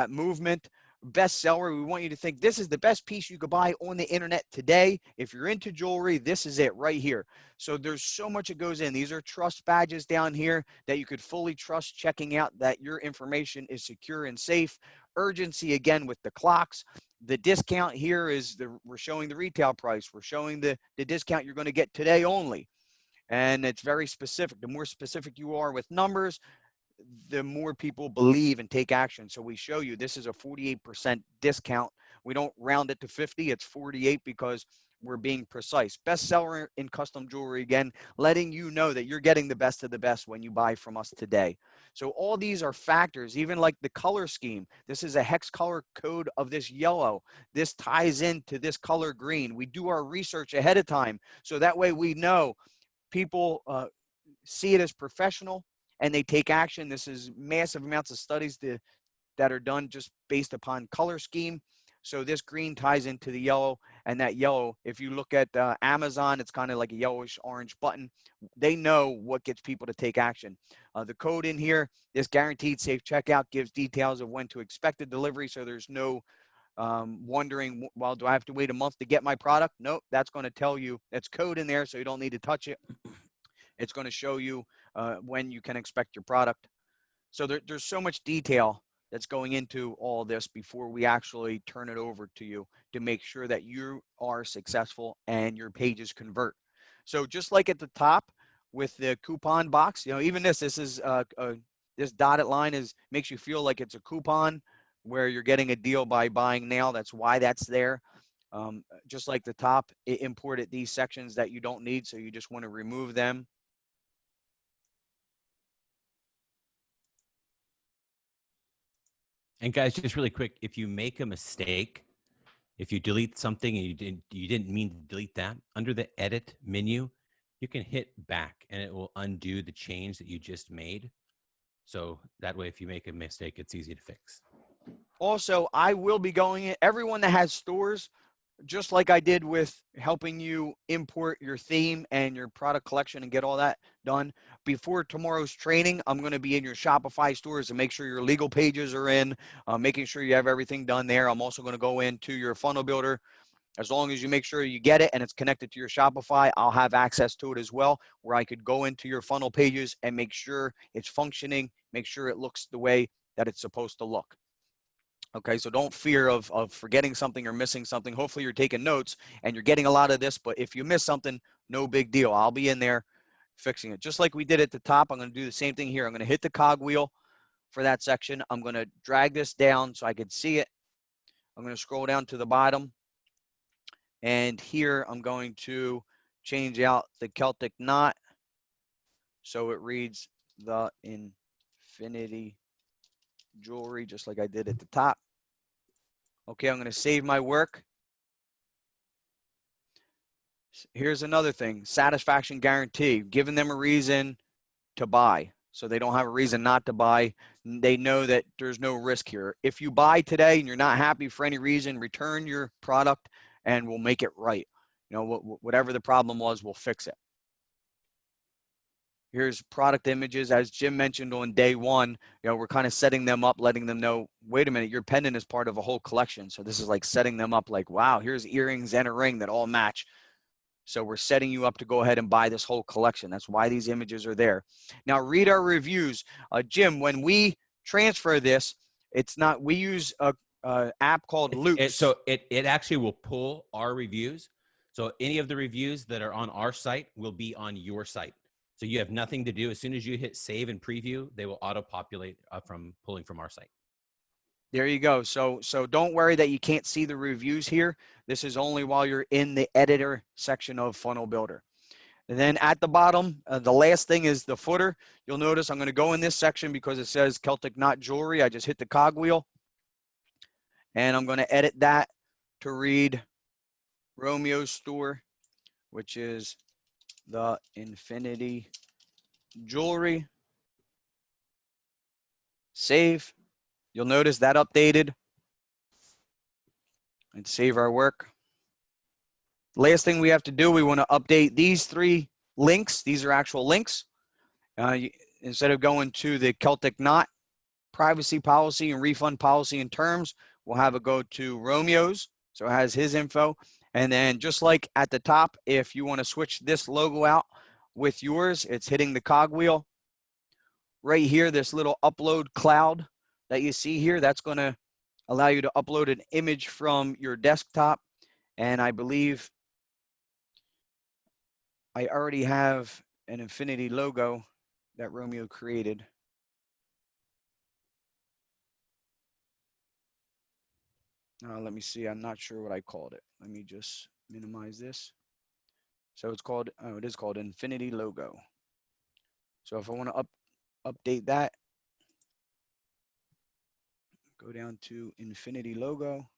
movement. Bestseller, we want you to think this is the best piece you could buy on the internet today. If you're into jewelry, this is it right here. So there's so much that goes in. These are trust badges down here that you could fully trust, checking out that your information is secure and safe. Urgency, again, with the clocks. The discount here is we're showing the retail price. We're showing the discount you're going to get today only. And it's very specific. The more specific you are with numbers, the more people believe and take action. So we show you this is a 48% discount. We don't round it to 50. It's 48 because we're being precise. Bestseller in custom jewelry, again, letting you know that you're getting the best of the best when you buy from us today. So all these are factors, even like the color scheme. This is a hex color code of this yellow. This ties into this color green. We do our research ahead of time, so that way we know people see it as professional and they take action. This is massive amounts of studies that are done just based upon color scheme. So this green ties into the yellow, and that yellow, if you look at Amazon, it's kind of like a yellowish orange button. They know what gets people to take action. The code in here, this guaranteed safe checkout, gives details of when to expect the delivery, so there's no wondering, well, do I have to wait a month to get my product? Nope, that's going to tell you. That's code in there, so you don't need to touch it. It's going to show you when you can expect your product. So there's so much detail that's going into all this before we actually turn it over to you to make sure that you are successful and your pages convert. So just like at the top with the coupon box, even this is this dotted line makes you feel like it's a coupon where you're getting a deal by buying now. That's why that's there. Just like the top, it imported these sections that you don't need, so you just want to remove them. And guys, just really quick, if you make a mistake, if you delete something and you didn't mean to delete that, under the edit menu, you can hit back and it will undo the change that you just made. So that way, if you make a mistake, it's easy to fix. Also, I will be going in. Everyone that has stores, just like I did with helping you import your theme and your product collection and get all that done, before tomorrow's training, I'm going to be in your Shopify stores to make sure your legal pages are in, making sure you have everything done there. I'm also going to go into your funnel builder. As long as you make sure you get it and it's connected to your Shopify, I'll have access to it as well, where I could go into your funnel pages and make sure it's functioning, make sure it looks the way that it's supposed to look. Okay, so don't fear of forgetting something or missing something. Hopefully you're taking notes and you're getting a lot of this, but if you miss something, no big deal. I'll be in there fixing it. Just like we did at the top, I'm going to do the same thing here. I'm going to hit the cogwheel for that section. I'm going to drag this down so I can see it. I'm going to scroll down to the bottom. And here I'm going to change out the Celtic knot so it reads the infinity jewelry, just like I did at the top. Okay, I'm going to save my work. Here's another thing, satisfaction guarantee, giving them a reason to buy. So they don't have a reason not to buy. They know that there's no risk here. If you buy today and you're not happy for any reason, return your product and we'll make it right. You know, whatever the problem was, we'll fix it. Here's product images. As Jim mentioned on day one, you know, we're kind of setting them up, letting them know, wait a minute, your pendant is part of a whole collection. So this is like setting them up like, wow, here's earrings and a ring that all match. So we're setting you up to go ahead and buy this whole collection. That's why these images are there. Now read our reviews. Jim, when we transfer this, it's not, we use a app called Loops. So it actually will pull our reviews. So any of the reviews that are on our site will be on your site. So you have nothing to do. As soon as you hit save and preview, they will auto-populate from pulling from our site. There you go. So don't worry that you can't see the reviews here. This is only while you're in the editor section of FunnelBuildr. And then at the bottom, the last thing is the footer. You'll notice I'm going to go in this section because it says Celtic Knot Jewelry. I just hit the cogwheel. And I'm going to edit that to read Romeo's store, which is the Infinity Jewelry. Save. You'll notice that updated. And save our work. Last thing we have to do, we want to update these 3 links. These are actual links. Instead of going to the Celtic Knot privacy policy and refund policy and terms, we'll have it go to Romeo's. So it has his info. And then just like at the top, if you want to switch this logo out with yours, it's hitting the cogwheel. Right here, this little upload cloud that you see here, that's going to allow you to upload an image from your desktop. And I believe I already have an Infinity logo that Romeo created. Let me see. I'm not sure what I called it. Let me just minimize this. So it's called, it is called Infinity logo. So if I want to update that, go down to Infinity logo.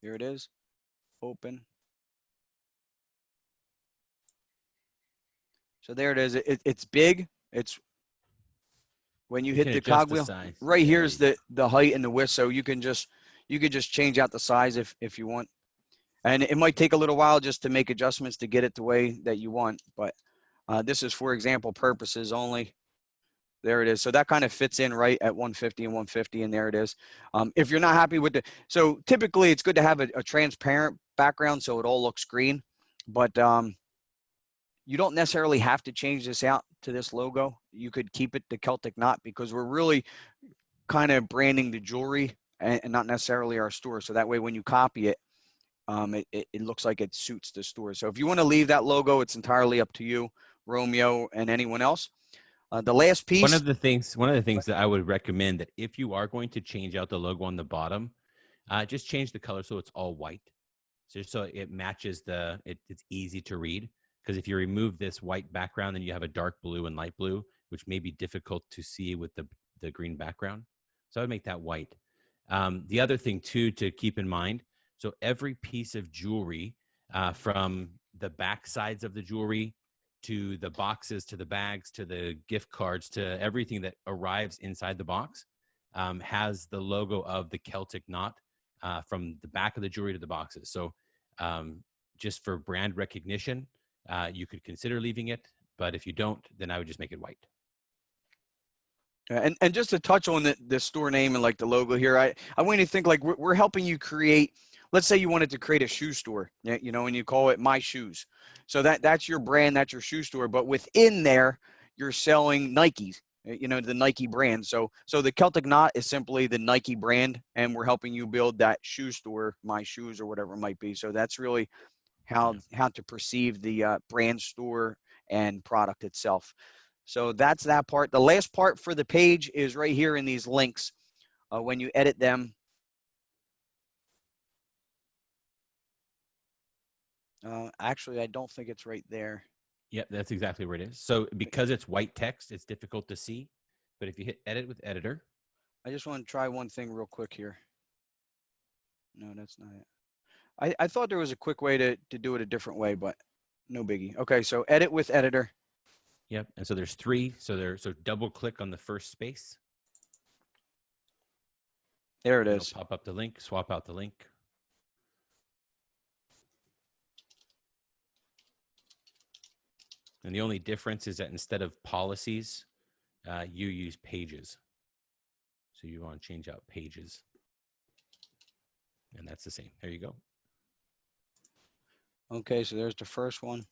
Here it is. Open. So there it is. It's big. It's when you hit the cogwheel. Right here's the height and the width. So you can just change out the size if you want. And it might take a little while just to make adjustments to get it the way that you want. But this is for example purposes only. There it is. So that kind of fits in right at 150 and 150, and there it is. If you're not happy with so typically it's good to have a transparent background so it all looks green, but you don't necessarily have to change this out to this logo. You could keep it to Celtic Knot because we're really kind of branding the jewelry and not necessarily our store. So that way when you copy it, it looks like it suits the store. So if you want to leave that logo, it's entirely up to you, Romeo, and anyone else. The last piece. One of the things that I would recommend that if you are going to change out the logo on the bottom, just change the color so it's all white. So it matches it's easy to read. Because if you remove this white background, then you have a dark blue and light blue, which may be difficult to see with the green background. So I would make that white. The other thing too to keep in mind, so every piece of jewelry from the back sides of the jewelry to the boxes, to the bags, to the gift cards, to everything that arrives inside the box has the logo of the Celtic Knot from the back of the jewelry to the boxes. So just for brand recognition, you could consider leaving it, but if you don't, then I would just make it white. And just to touch on the store name and like the logo here, I want you to think like we're helping you create. Let's say you wanted to create a shoe store, you know, and you call it My Shoes. So that's your brand, that's your shoe store. But within there, you're selling Nikes, you know, the Nike brand. So the Celtic Knot is simply the Nike brand, and we're helping you build that shoe store, My Shoes or whatever it might be. So that's really how to perceive the brand store and product itself. So that's that part. The last part for the page is right here in these links. When you edit them, actually, I don't think it's right there. Yep, that's exactly where it is. So because it's white text, it's difficult to see. But if you hit edit with editor. I just want to try one thing real quick here. No, that's not it. I thought there was a quick way to do it a different way, but no biggie. Okay, so edit with editor. Yep, and so there's 3. So double click on the first space. There it is. It'll pop up the link, swap out the link. And the only difference is that instead of policies, you use pages. So you want to change out pages. And that's the same. There you go. Okay, so there's the first one.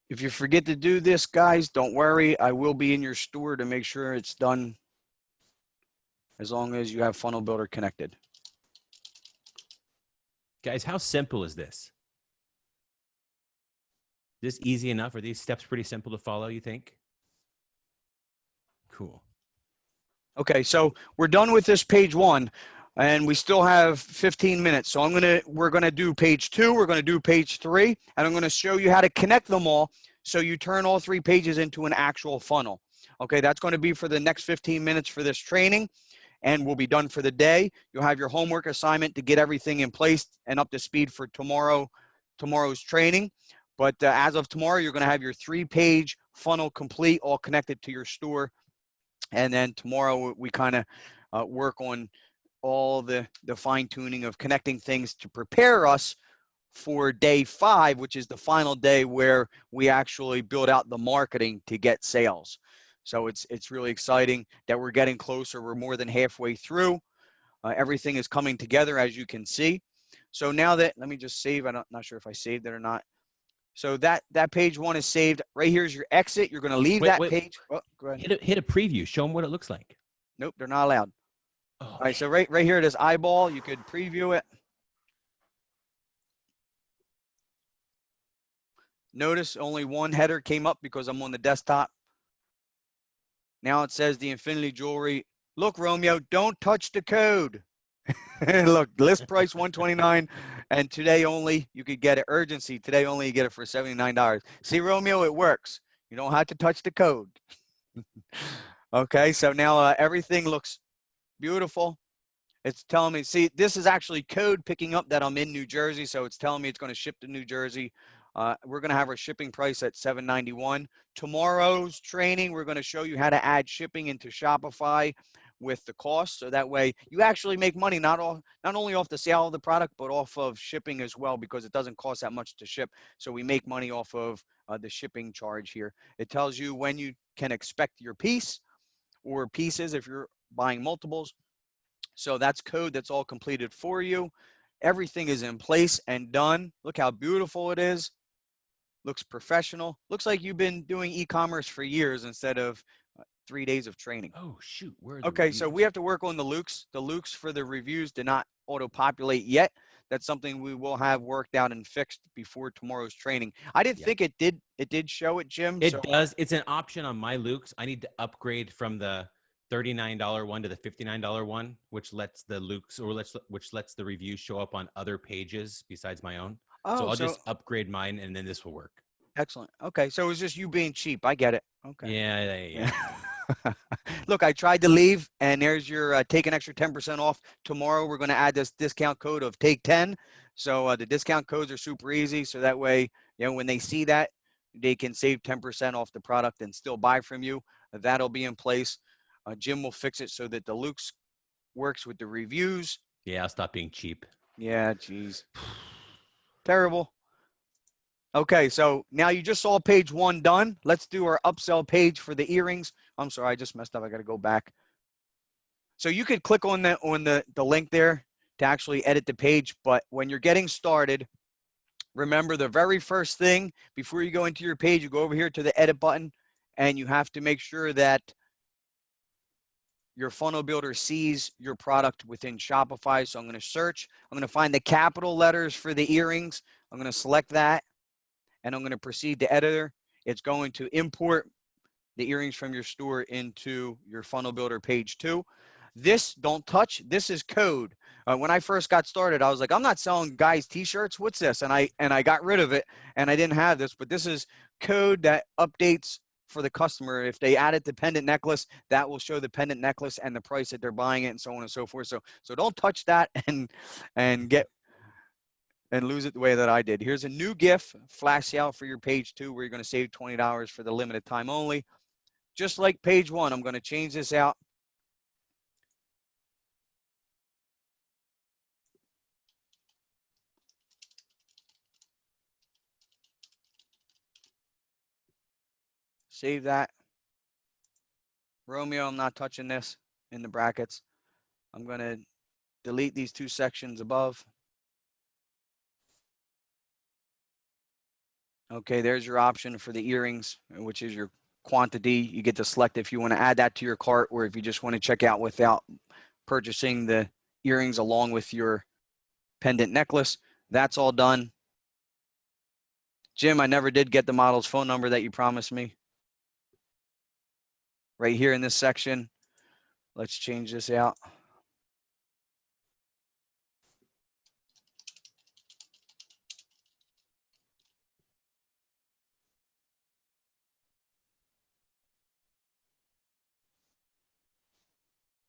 If you forget to do this, guys, don't worry. I will be in your store to make sure it's done as long as you have FunnelBuildr connected. Guys, how simple is this? This easy enough? Are these steps pretty simple to follow, you think? Cool. Okay, so we're done with this page 1, and we still have 15 minutes. So we're gonna do page 2, we're gonna do page 3, and I'm gonna show you how to connect them all so you turn all 3 pages into an actual funnel. Okay, that's gonna be for the next 15 minutes for this training, and we'll be done for the day. You'll have your homework assignment to get everything in place and up to speed for tomorrow's training. But as of tomorrow, you're gonna have your 3-page funnel complete, all connected to your store. And then tomorrow we kind of work on all the fine tuning of connecting things to prepare us for day 5, which is the final day where we actually build out the marketing to get sales. So it's really exciting that we're getting closer. We're more than halfway through. Everything is coming together, as you can see. So now that, let me just save. I'm not sure if I saved it or not. So that page 1 is saved. Right here's your exit. You're going to leave that page. Oh, go ahead. Hit a preview. Show them what it looks like. Nope, they're not allowed. Oh, all right, so right here it is eyeball. You could preview it. Notice only one header came up because I'm on the desktop. Now it says the Infinity Jewelry. Look, Romeo, don't touch the code. Look, list price $129, and today only you could get it. Urgency, today only you get it for $79. See, Romeo, it works. You don't have to touch the code. Okay, so now everything looks beautiful. It's telling me, see, this is actually code picking up that I'm in New Jersey, so it's telling me it's going to ship to New Jersey. We're going to have our shipping price at $7.91. Tomorrow's training, we're going to show you how to add shipping into Shopify with the cost, so that way you actually make money not only off the sale of the product, but off of shipping as well, because it doesn't cost that much to ship. So we make money off of the shipping charge here. It tells you when you can expect your piece or pieces if you're buying multiples. So that's code that's all completed for you. Everything is in place and done. Look how beautiful it is. Looks professional. Looks like you've been doing e-commerce for years instead of 3 days of training. Oh, shoot. Where are the okay, reviews? So we have to work on the Lukes. The Lukes for the reviews did not auto-populate yet. That's something we will have worked out and fixed before tomorrow's training. I didn't think it did. It did show it, Jim. It does. It's an option on my Lukes. I need to upgrade from the $39 one to the $59 one, which lets the Lukes which lets the reviews show up on other pages besides my own. So I'll just upgrade mine, and then this will work. Excellent. Okay, so it was just you being cheap. I get it. Okay. Yeah. look, I tried to leave, and there's your take an extra 10% off. Tomorrow, we're going to add this discount code of take 10. So the discount codes are super easy. So that way, when they see that, they can save 10% off the product and still buy from you. That'll be in place. Jim will fix it so that the Luke's works with the reviews. Yeah, I'll stop being cheap. Yeah, geez. Terrible. Okay, so now you just saw page 1 done. Let's do our upsell page for the earrings. I'm sorry, I just messed up. I got to go back. So you could click on the link there to actually edit the page. But when you're getting started, remember the very first thing before you go into your page, you go over here to the edit button, and you have to make sure that your funnel builder sees your product within Shopify. So I'm going to search. I'm going to find the capital letters for the earrings. I'm going to select that, and I'm going to proceed to editor. It's going to import the earrings from your store into your funnel builder page 2. This, don't touch. This is code. When I first got started, I was like, I'm not selling guys t-shirts. What's this? And I got rid of it, and I didn't have this, but this is code that updates for the customer. If they added the pendant necklace, that will show the pendant necklace and the price that they're buying it, and so on and so forth. So don't touch that and lose it the way that I did. Here's a new GIF flash sale for your page 2, where you're going to save $20 for the limited time only. Just like page 1, I'm going to change this out. Save that. Romeo, I'm not touching this in the brackets. I'm going to delete these 2 sections above. Okay, there's your option for the earrings, which is your quantity. You get to select if you want to add that to your cart, or if you just want to check out without purchasing the earrings along with your pendant necklace. That's all done. Jim, I never did get the model's phone number that you promised me. Right here in this section, let's change this out.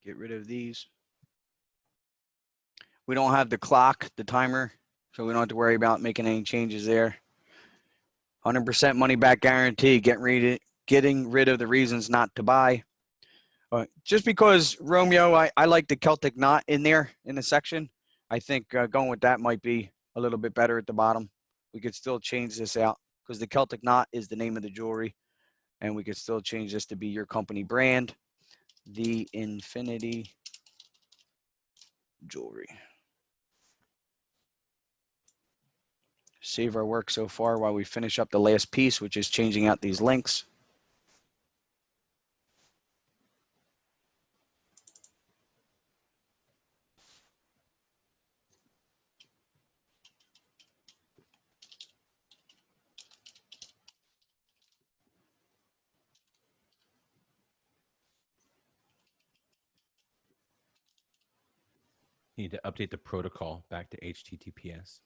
Get rid of these. We don't have the clock, the timer, so we don't have to worry about making any changes there. 100% money back guarantee, getting rid of the reasons not to buy. Just because, Romeo, I like the Celtic knot in there in the section. I think going with that might be a little bit better at the bottom. We could still change this out because the Celtic knot is the name of the jewelry, and we could still change this to be your company brand, the Infinity Jewelry. Save our work so far while we finish up the last piece, which is changing out these links. You need to update the protocol back to HTTPS.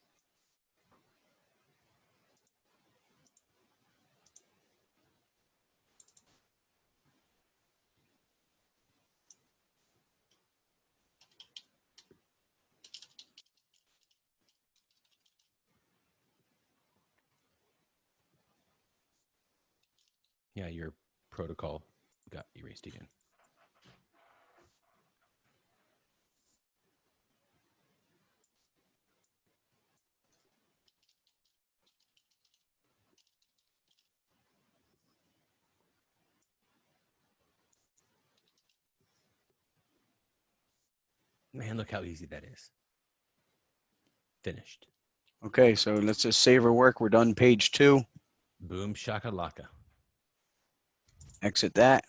Yeah, your protocol got erased again. Man, look how easy that is. Finished. Okay, so let's just save our work. We're done page 2. Boom shakalaka. Exit that.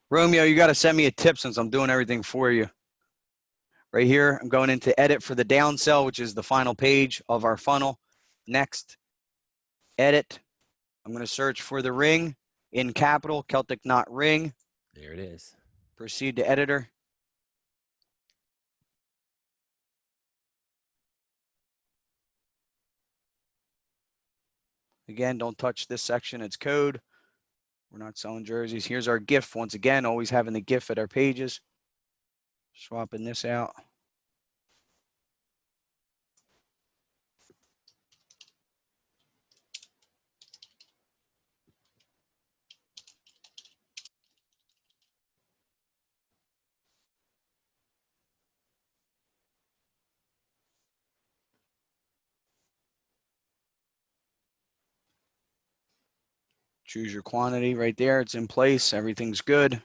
Romeo, you got to send me a tip since I'm doing everything for you. Right here, I'm going into edit for the downsell, which is the final page of our funnel. Next, edit. I'm going to search for the ring in capital, Celtic knot ring. There it is. Proceed to editor. Again, don't touch this section. It's code. We're not selling jerseys. Here's our GIF. Once again, always having the GIF at our pages. Swapping this out. Choose your quantity right there. It's in place. Everything's good.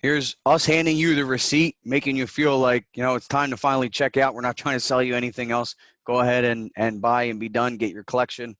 Here's us handing you the receipt, making you feel like, you know, it's time to finally check out. We're not trying to sell you anything else. Go ahead and buy and be done. Get your collection.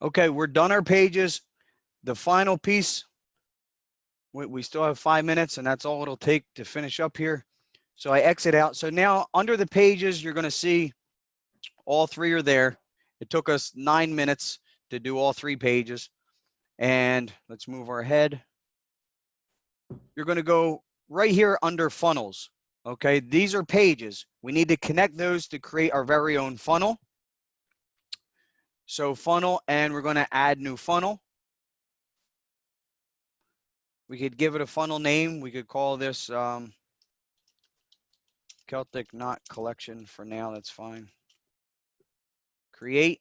Okay, we're done our pages. The final piece, we still have 5 minutes, and that's all it'll take to finish up here. So I exit out. So now under the pages, you're going to see all three are there. It took us 9 minutes to do all 3 pages. And let's move our head. You're going to go right here under funnels. Okay, these are pages. We need to connect those to create our very own funnel. So funnel, and we're going to add new funnel. We could give it a funnel name. We could call this Celtic Knot Collection for now. That's fine. Create.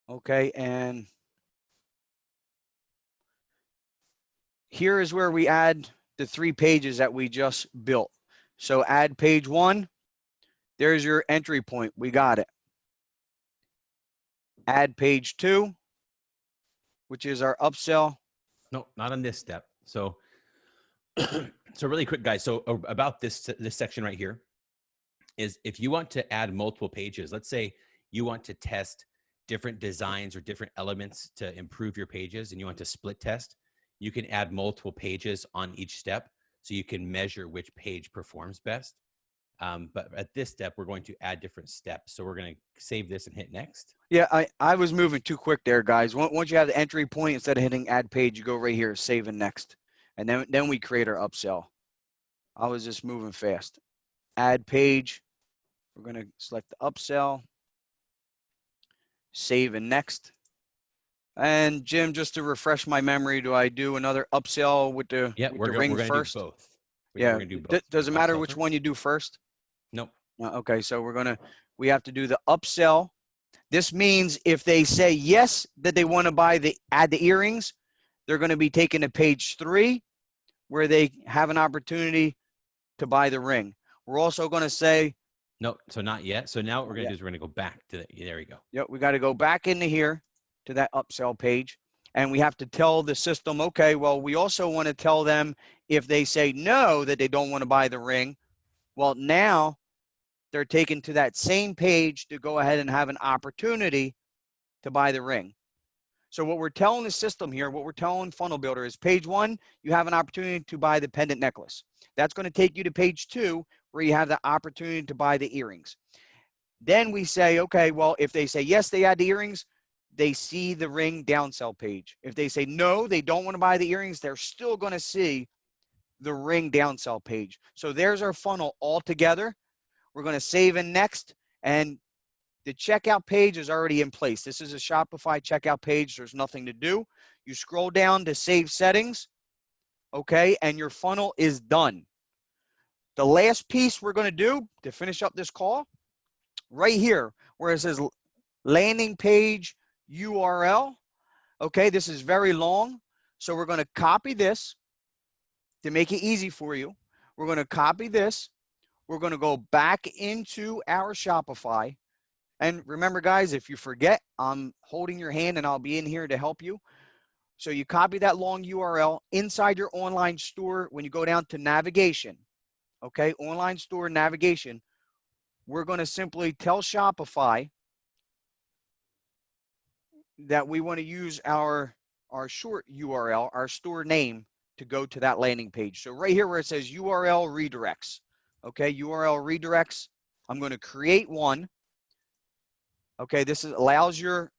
Okay, and here is where we add the 3 pages that we just built. So add page 1. There's your entry point. We got it. Add page 2, which is our upsell. No, not on this step. So, so really quick, guys. So about this section right here is if you want to add multiple pages, let's say you want to test different designs or different elements to improve your pages and you want to split test, you can add multiple pages on each step so you can measure which page performs best. But at this step, we're going to add different steps. So we're going to save this and hit next. Yeah, I was moving too quick there, guys. Once you have the entry point, instead of hitting add page, you go right here, save and next. And then we create our upsell. I was just moving fast. Add page. We're going to select the upsell. Save and next. And Jim, just to refresh my memory, do I do another upsell with the, with the ring first? Do both. Yeah. We're gonna do both. Does it matter Upsell which first? one you do first? Nope. Okay, so we have to do the upsell. This means if they say yes, that they want to add the earrings, they're going to be taken to page 3 where they have an opportunity to buy the ring. We're also going to say, no, so not yet. So now what we're going to do is we're going to go back to there we go. yep, we got to go back into here to that upsell page. And we have to tell the system, okay, well, we also want to tell them if they say no, that they don't want to buy the ring. Well, now they're taken to that same page to go ahead and have an opportunity to buy the ring. So what we're telling the system here, what we're telling FunnelBuildr is page 1, you have an opportunity to buy the pendant necklace. That's going to take you to page 2, where you have the opportunity to buy the earrings. Then we say, okay, well, if they say yes, they add the earrings, they see the ring downsell page. If they say no, they don't want to buy the earrings, they're still going to see the ring downsell page. So there's our funnel all together. We're going to save in next, and the checkout page is already in place. This is a Shopify checkout page. There's nothing to do. You scroll down to save settings, okay, and your funnel is done. The last piece we're going to do to finish up this call, right here, where it says landing page URL, okay, this is very long. So we're going to copy this to make it easy for you. We're going to copy this. We're going to go back into our Shopify. And remember, guys, if you forget, I'm holding your hand and I'll be in here to help you. So you copy that long URL inside your online store. When you go down to navigation, okay, online store navigation, we're going to simply tell Shopify that we want to use our short URL, our store name, to go to that landing page. So right here where it says URL redirects, okay, URL redirects, I'm going to create one. Okay, this allows your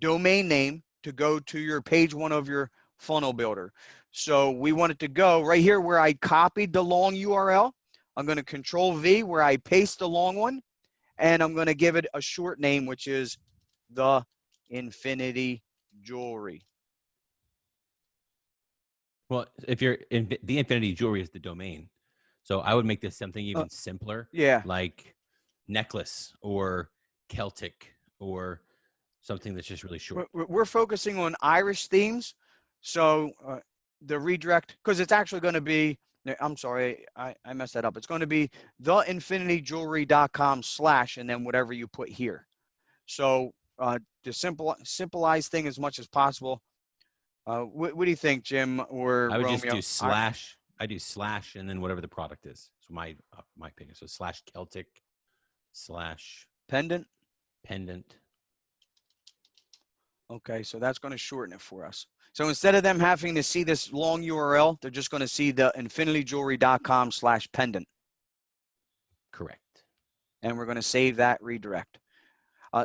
domain name to go to your page 1 of your FunnelBuildr. So we want it to go right here where I copied the long URL. I'm going to Control V where I paste the long one, and I'm going to give it a short name, which is the Infinity Jewelry. Well, if you're in the Infinity Jewelry is the domain. So I would make this something even simpler. Yeah. Like necklace or Celtic or something that's just really short. We're focusing on Irish themes. So the redirect, because it's actually going to be, I'm sorry, I messed that up. It's going to be theinfinitijewelry.com/ and then whatever you put here. So to simplify thing as much as possible. What do you think, Jim or I would Romeo? just do slash. I do slash and then whatever the product is. So my opinion. So slash Celtic / pendant. Okay, so that's going to shorten it for us. So instead of them having to see this long URL, they're just going to see the infinitijewelry.com / pendant. Correct. And we're going to save that redirect.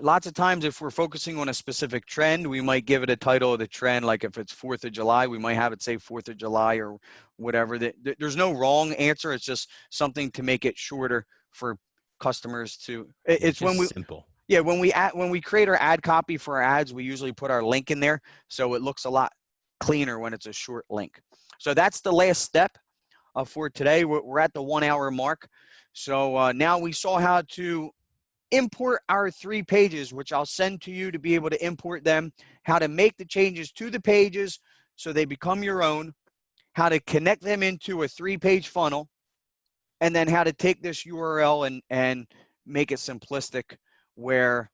Lots of times, if we're focusing on a specific trend, we might give it a title of the trend. Like if it's 4th of July, we might have it say 4th of July or whatever. There's no wrong answer. It's just something to make it shorter for customers to. It's when we simple. Yeah, when we create our ad copy for our ads, we usually put our link in there, so it looks a lot cleaner when it's a short link. So that's the last step for today. We're at the 1 hour mark. So now we saw how to import our 3 pages, which I'll send to you to be able to import them, how to make the changes to the pages so they become your own, how to connect them into a 3-page funnel, and then how to take this URL and make it simplistic where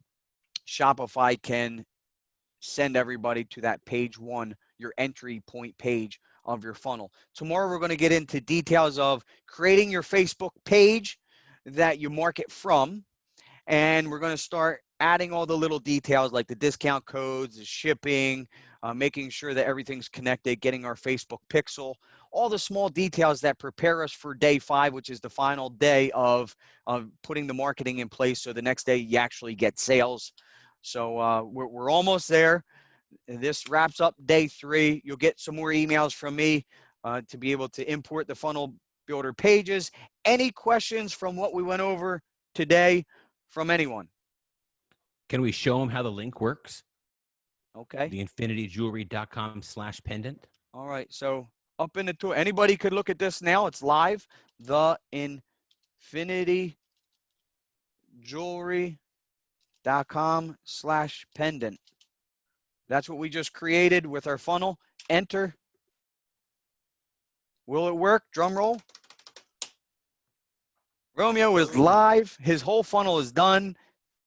Shopify can send everybody to that page 1, your entry point page of your funnel. Tomorrow, we're going to get into details of creating your Facebook page that you market from. And we're going to start adding all the little details like the discount codes, the shipping, making sure that everything's connected, getting our Facebook pixel, all the small details that prepare us for day 5, which is the final day of putting the marketing in place. So the next day you actually get sales. So we're almost there. This wraps up day 3. You'll get some more emails from me to be able to import the FunnelBuildr pages. Any questions from what we went over today from anyone? Can we show them how the link works? Okay. Theinfinitijewelry.com / pendant. All right. So up in the tool, anybody could look at this now. It's live. Theinfinitijewelry.com / pendant. That's what we just created with our funnel. Enter. Will it work? Drum roll. Romeo is live. His whole funnel is done.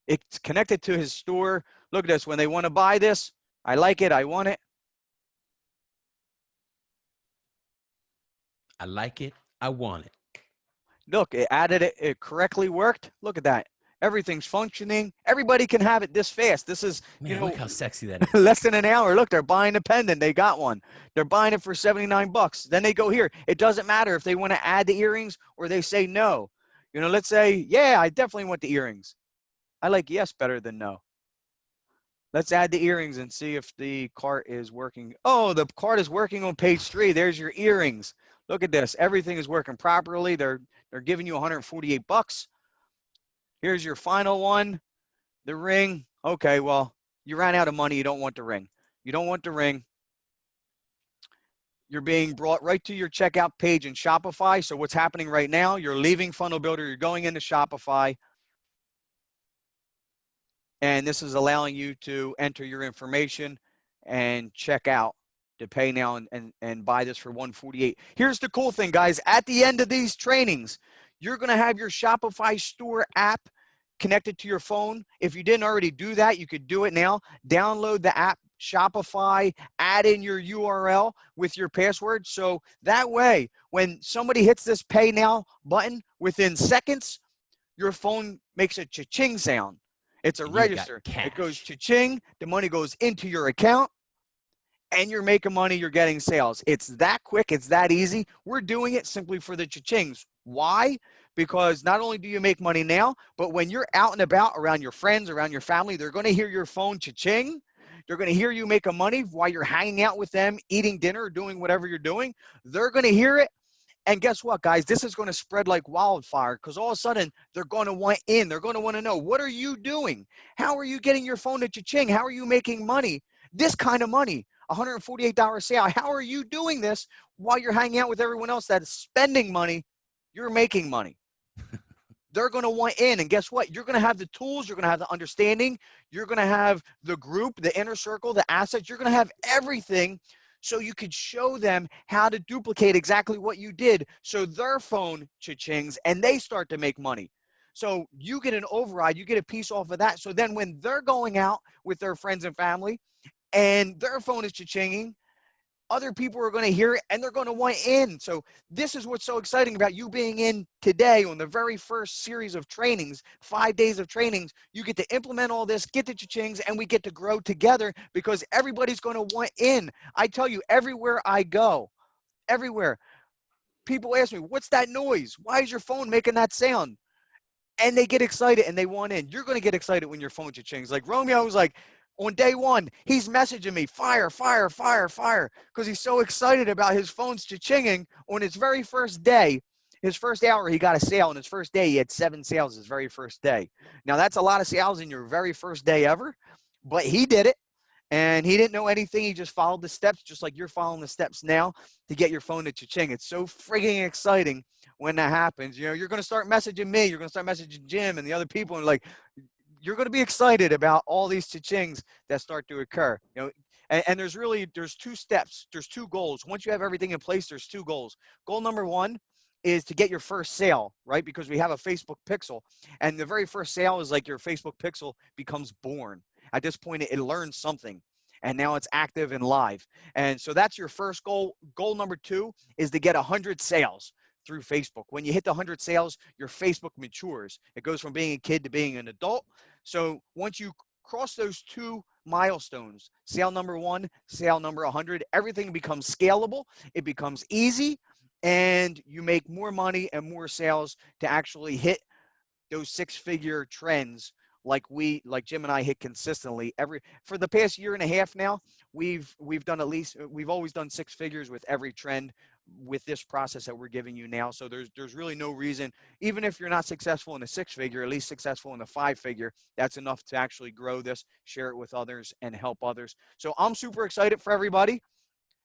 It's connected to his store. Look at this. When they want to buy this, I like it. I want it. I like it. I want it. Look, it added it. It correctly worked. Look at that. Everything's functioning. Everybody can have it this fast. This is, Man, you know, look how sexy that is. less than an hour. Look, they're buying a pendant. They got one. They're buying it for 79 bucks. Then they go here. It doesn't matter if they want to add the earrings or they say no. You know, let's say, yeah, I definitely want the earrings. I like yes better than no. Let's add the earrings and see if the cart is working. Oh, the cart is working on page 3. There's your earrings. Look at this. Everything is working properly. They're giving you 148 bucks. Here's your final one, the ring. Okay, well, you ran out of money. You don't want the ring. You don't want the ring. You're being brought right to your checkout page in Shopify. So what's happening right now, you're leaving FunnelBuildr. You're going into Shopify. And this is allowing you to enter your information and check out to pay now and buy this for 148. Here's the cool thing, guys. At the end of these trainings, you're going to have your Shopify store app connected to your phone. If you didn't already do that, you could do it now. Download the app, Shopify, add in your URL with your password. So that way, when somebody hits this pay now button, within seconds, your phone makes a cha-ching sound. It's a register. It goes cha-ching, the money goes into your account, and you're making money, you're getting sales. It's that quick, it's that easy. We're doing it simply for the cha-chings. Why? Because not only do you make money now, but when you're out and about around your friends, around your family, they're going to hear your phone cha-ching. They're going to hear you making money while you're hanging out with them, eating dinner, doing whatever you're doing. They're going to hear it. And guess what, guys? This is going to spread like wildfire because all of a sudden they're going to want in. They're going to want to know, what are you doing? How are you getting your phone to cha-ching? How are you making money? This kind of money, $148 sale. How are you doing this while you're hanging out with everyone else that is spending money? You're making money. They're going to want in. And guess what? You're going to have the tools. You're going to have the understanding. You're going to have the group, the inner circle, the assets. You're going to have everything. So you could show them how to duplicate exactly what you did so their phone cha-chings and they start to make money. So you get an override, you get a piece off of that. So then when they're going out with their friends and family and their phone is cha-chinging, other people are going to hear it and they're going to want in. So this is what's so exciting about you being in today on the very first series of trainings, 5 days of trainings. You get to implement all this, get the cha-chings, and we get to grow together because everybody's going to want in. I tell you, everywhere I go, everywhere, people ask me, what's that noise? Why is your phone making that sound? And they get excited and they want in. You're going to get excited when your phone cha-chings. Like Romeo was like, on day 1, he's messaging me, fire, fire, fire, fire, because he's so excited about his phone's cha-chinging. On his very first day, his first hour, he got a sale. On his first day, he had 7 sales his very first day. Now, that's a lot of sales in your very first day ever, but he did it, and he didn't know anything. He just followed the steps, just like you're following the steps now to get your phone to cha-ching. It's so frigging exciting when that happens. You know, you're going to start messaging me. You're going to start messaging Jim and the other people, and like, you're going to be excited about all these cha-chings that start to occur. You know, and there's 2 steps. There's 2 goals. Once you have everything in place, there's 2 goals. Goal number 1 is to get your first sale, right? Because we have a Facebook pixel, and the very first sale is like your Facebook pixel becomes born. At this point, it learns something, and now it's active and live. And so that's your first goal. Goal number 2 is to get 100 sales through Facebook. When you hit the 100 sales, your Facebook matures. It goes from being a kid to being an adult. So once you cross those 2 milestones, sale number 1, sale number 100, everything becomes scalable. It becomes easy, and you make more money and more sales to actually hit those 6-figure trends like Jim and I hit consistently for the past year and a half now. We've always done 6 figures with every trend with this process that we're giving you now. So there's really no reason, even if you're not successful in a 6-figure, at least successful in a 5-figure, that's enough to actually grow this, share it with others, and help others. So I'm super excited for everybody.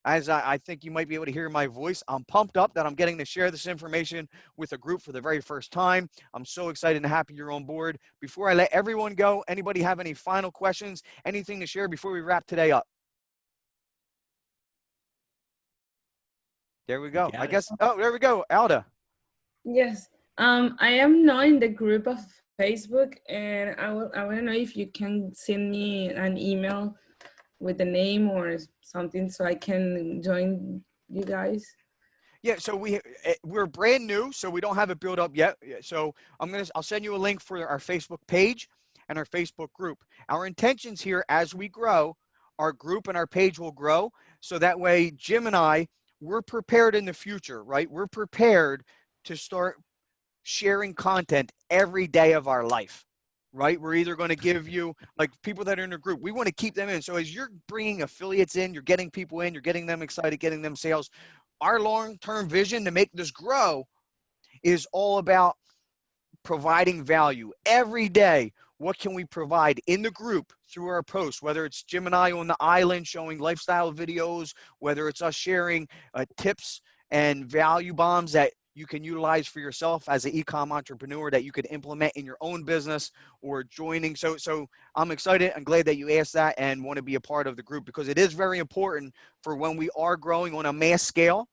As I think you might be able to hear my voice, I'm pumped up that I'm getting to share this information with a group for the very first time. I'm so excited and happy you're on board. Before I let everyone go, anybody have any final questions, anything to share before we wrap today up? There we go. I guess, oh, there we go. Alda. Yes. I am not in the group of Facebook, and I want to know if you can send me an email with the name or something so I can join you guys. Yeah, so we're brand new, so we don't have it built up yet. So I'll send you a link for our Facebook page and our Facebook group. Our intentions here as we grow, our group and our page will grow. So that way, Jim and I, we're prepared in the future, right? We're prepared to start sharing content every day of our life, right? We're either going to give you, like, people that are in a group, we want to keep them in. So as you're bringing affiliates in, you're getting people in, you're getting them excited, getting them sales. Our long-term vision to make this grow is all about providing value every day. What can we provide in the group through our posts, whether it's Jim and I on the island showing lifestyle videos, whether it's us sharing tips and value bombs that you can utilize for yourself as an e-com entrepreneur that you could implement in your own business, or joining. So I'm excited. I'm glad that you asked that and want to be a part of the group, because it is very important for when we are growing on a mass scale,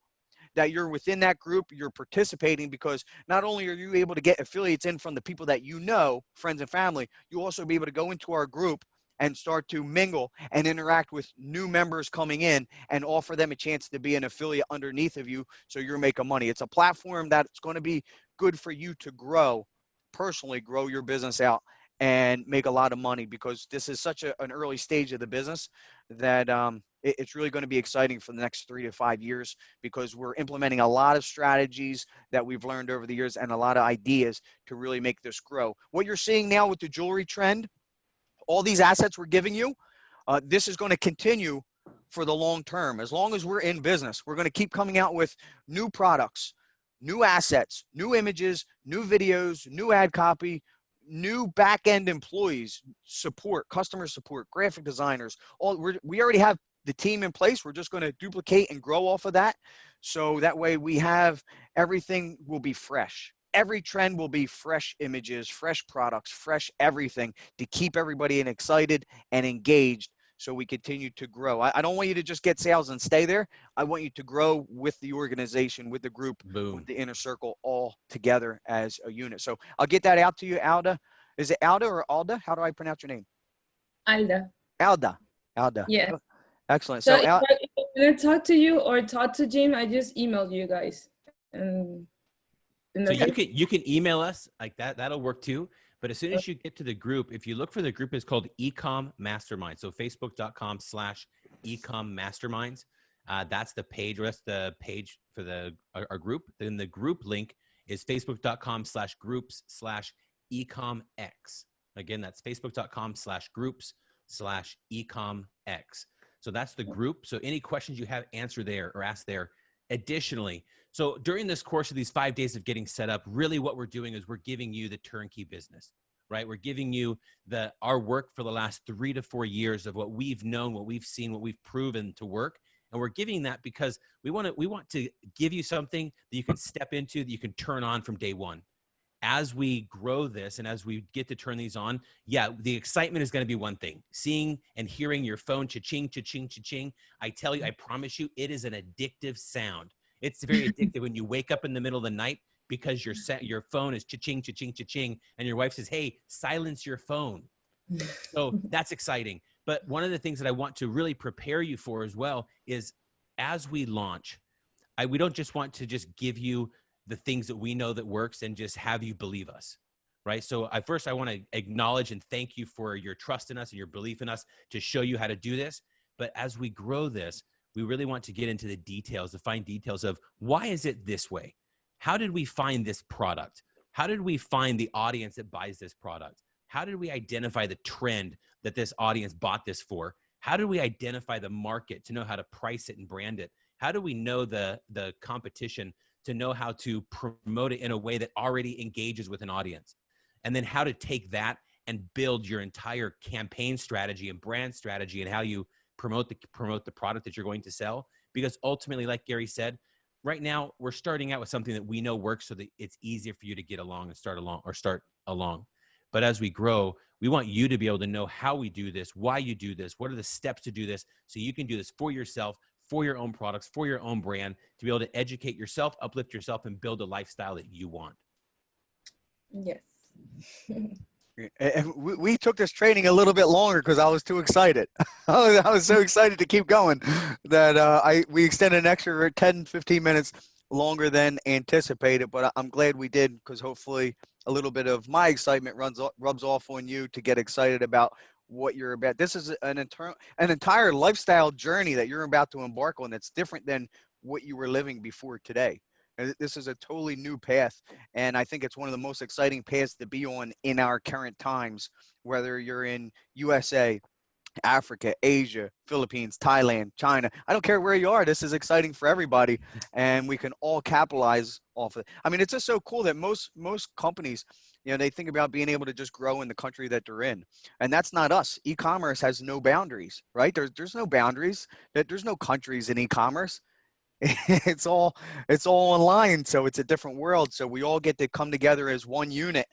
that you're within that group, you're participating, because not only are you able to get affiliates in from the people that you know, friends and family, you'll also be able to go into our group and start to mingle and interact with new members coming in and offer them a chance to be an affiliate underneath of you, so you're making money. It's a platform that's going to be good for you to grow, personally grow your business out and make a lot of money, because this is such an early stage of the business that it's really going to be exciting for the next 3 to 5 years, because we're implementing a lot of strategies that we've learned over the years and a lot of ideas to really make this grow. What you're seeing now with the jewelry trend, all these assets we're giving you, this is going to continue for the long term. As long as we're in business, we're going to keep coming out with new products, new assets, new images, new videos, new ad copy, new back-end employees, support, customer support, graphic designers. We already have the team in place. We're just going to duplicate and grow off of that. So that way we have everything will be fresh. Every trend will be fresh images, fresh products, fresh everything, to keep everybody excited and engaged, so we continue to grow. I don't want you to just get sales and stay there. I want you to grow with the organization, with the group, Boom. with the inner circle, all together as a unit. So I'll get that out to you, Alda. Is it Alda or Alda? How do I pronounce your name? Alda. Alda. Yeah. Excellent. So So if I didn't talk to you or talk to Jim, I just emailed you guys. And So you can email us like that. That'll work too. But as soon as you get to the group, if you look for the group, it's called Ecom Mastermind. So facebook.com/Ecom Masterminds. That's the page. That's the page for our group. Then the group link is facebook.com/groups/EcomX. Again, that's facebook.com/groups/EcomX. So that's the group. So any questions you have, answer there or ask there. Additionally, so during this course of these 5 days of getting set up, really what we're doing is we're giving you the turnkey business, right? We're giving you our work for the last 3 to 4 years of what we've known, what we've seen, what we've proven to work. And we're giving that because we want to give you something that you can step into, that you can turn on from day one. As we grow this and as we get to turn these on, yeah, the excitement is going to be one thing. Seeing and hearing your phone cha-ching, cha-ching, cha-ching. I tell you, I promise you, it is an addictive sound. It's very addictive when you wake up in the middle of the night because your phone is cha-ching, cha-ching, cha-ching, and your wife says, hey, silence your phone. So that's exciting. But one of the things that I want to really prepare you for as well is, as we launch, we don't just want to just give you the things that we know that works and just have you believe us, right? So first I want to acknowledge and thank you for your trust in us and your belief in us to show you how to do this. But as we grow this, we really want to get into the details, the fine details of why is it this way? How did we find this product? How did we find the audience that buys this product? How did we identify the trend that this audience bought this for? How did we identify the market to know how to price it and brand it? How do we know the competition to know how to promote it in a way that already engages with an audience? And then how to take that and build your entire campaign strategy and brand strategy and how you promote the product that you're going to sell. Because ultimately, like Gary said, right now we're starting out with something that we know works so that it's easier for you to get along and start along. But as we grow, we want you to be able to know how we do this, why you do this, what are the steps to do this, so you can do this for yourself, for your own products, for your own brand, to be able to educate yourself, uplift yourself, and build a lifestyle that you want. Yes. we took this training a little bit longer because I was too excited. I was so excited to keep going that we extended an extra 10, 15 minutes longer than anticipated, but I'm glad we did, because hopefully a little bit of my excitement rubs off on you to get excited about what you're about. This is an entire lifestyle journey that you're about to embark on that's different than what you were living before today. And this is a totally new path, and I think it's one of the most exciting paths to be on in our current times, whether you're in USA, Africa, Asia, Philippines, Thailand, China. I don't care where you are. This is exciting for everybody, and we can all capitalize off of it. I mean, it's just so cool that most companies, they think about being able to just grow in the country that they're in, and that's not us. E-commerce has no boundaries, right? There's no boundaries. There's no countries in e-commerce. It's all online, so it's a different world. So we all get to come together as one unit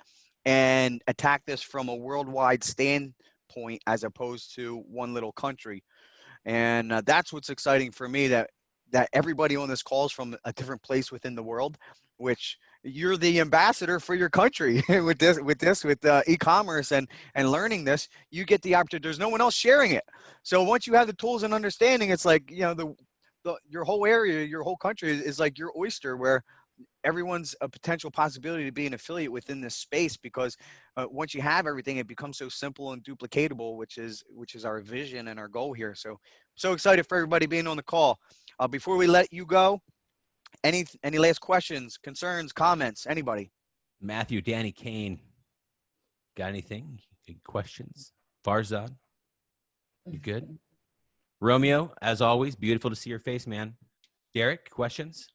and attack this from a worldwide standpoint as opposed to one little country. And that's what's exciting for me, that everybody on this call is from a different place within the world, which you're the ambassador for your country with e-commerce and learning this. You get the opportunity. There's no one else sharing it. So once you have the tools and understanding, it's like, your whole area, your whole country is like your oyster, where everyone's a potential possibility to be an affiliate within this space, because once you have everything, it becomes so simple and duplicatable, which is our vision and our goal here. So excited for everybody being on the call. Before we let you go, any last questions, concerns, comments, anybody? Matthew, Danny, Kane, got anything? Any questions? Farzad, you good? Romeo, as always, beautiful to see your face, man. Derek, questions?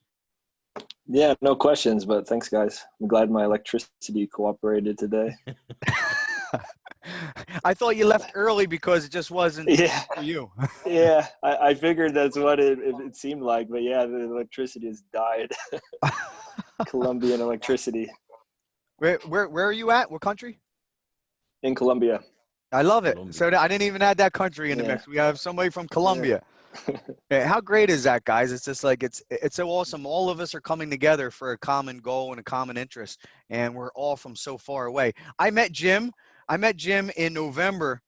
Yeah, no questions, but thanks, guys. I'm glad my electricity cooperated today. I thought you left early because it just wasn't for you. Yeah, I figured that's what it seemed like, but yeah, the electricity has died. Colombian electricity. Where are you at? What country? In Colombia. I love it. Colombia. So I didn't even add that country in the mix. We have somebody from Colombia. Yeah, how great is that, guys? It's just like, it's so awesome. All of us are coming together for a common goal and a common interest, and we're all from so far away. I met Jim in November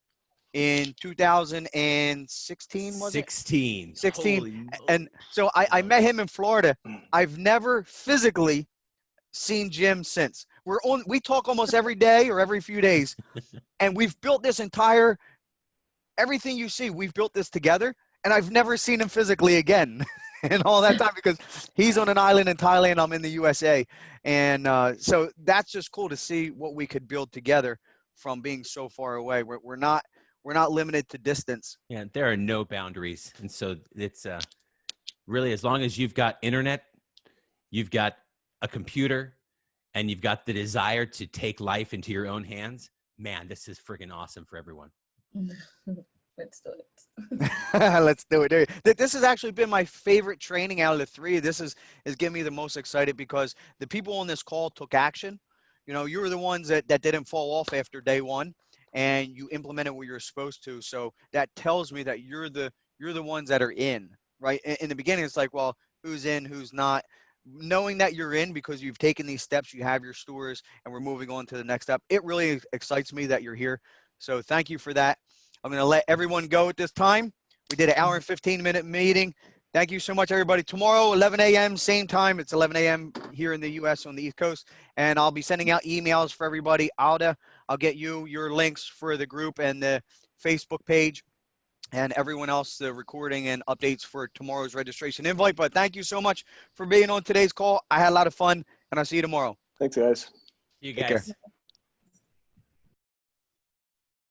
in 2016, was it? 16. 16. And so I met him in Florida. I've never physically seen Jim since. We talk almost every day or every few days, and we've built this everything you see, we've built this together, and I've never seen him physically again in all that time, because he's on an island in Thailand, I'm in the USA. And so that's just cool to see what we could build together from being so far away. We're not limited to distance. Yeah, there are no boundaries. And so it's really, as long as you've got internet, you've got a computer, and you've got the desire to take life into your own hands, man, this is freaking awesome for everyone. Let's do it. Let's do it. This has actually been my favorite training out of the three. This is getting me the most excited, because the people on this call took action. You were the ones that didn't fall off after day one, and you implemented what you're supposed to. So that tells me that you're the ones that are in, right? In the beginning, it's like, well, who's in, who's not? Knowing that you're in because you've taken these steps, you have your stores, and we're moving on to the next step. It really excites me that you're here. So thank you for that. I'm going to let everyone go at this time. We did an hour and 15-minute meeting. Thank you so much, everybody. Tomorrow, 11 a.m., same time. It's 11 a.m. here in the U.S. on the East Coast. And I'll be sending out emails for everybody. Alda, I'll get you your links for the group and the Facebook page, and everyone else, the recording and updates for tomorrow's registration invite. But thank you so much for being on today's call. I had a lot of fun, and I'll see you tomorrow. Thanks, guys. You Take guys. care.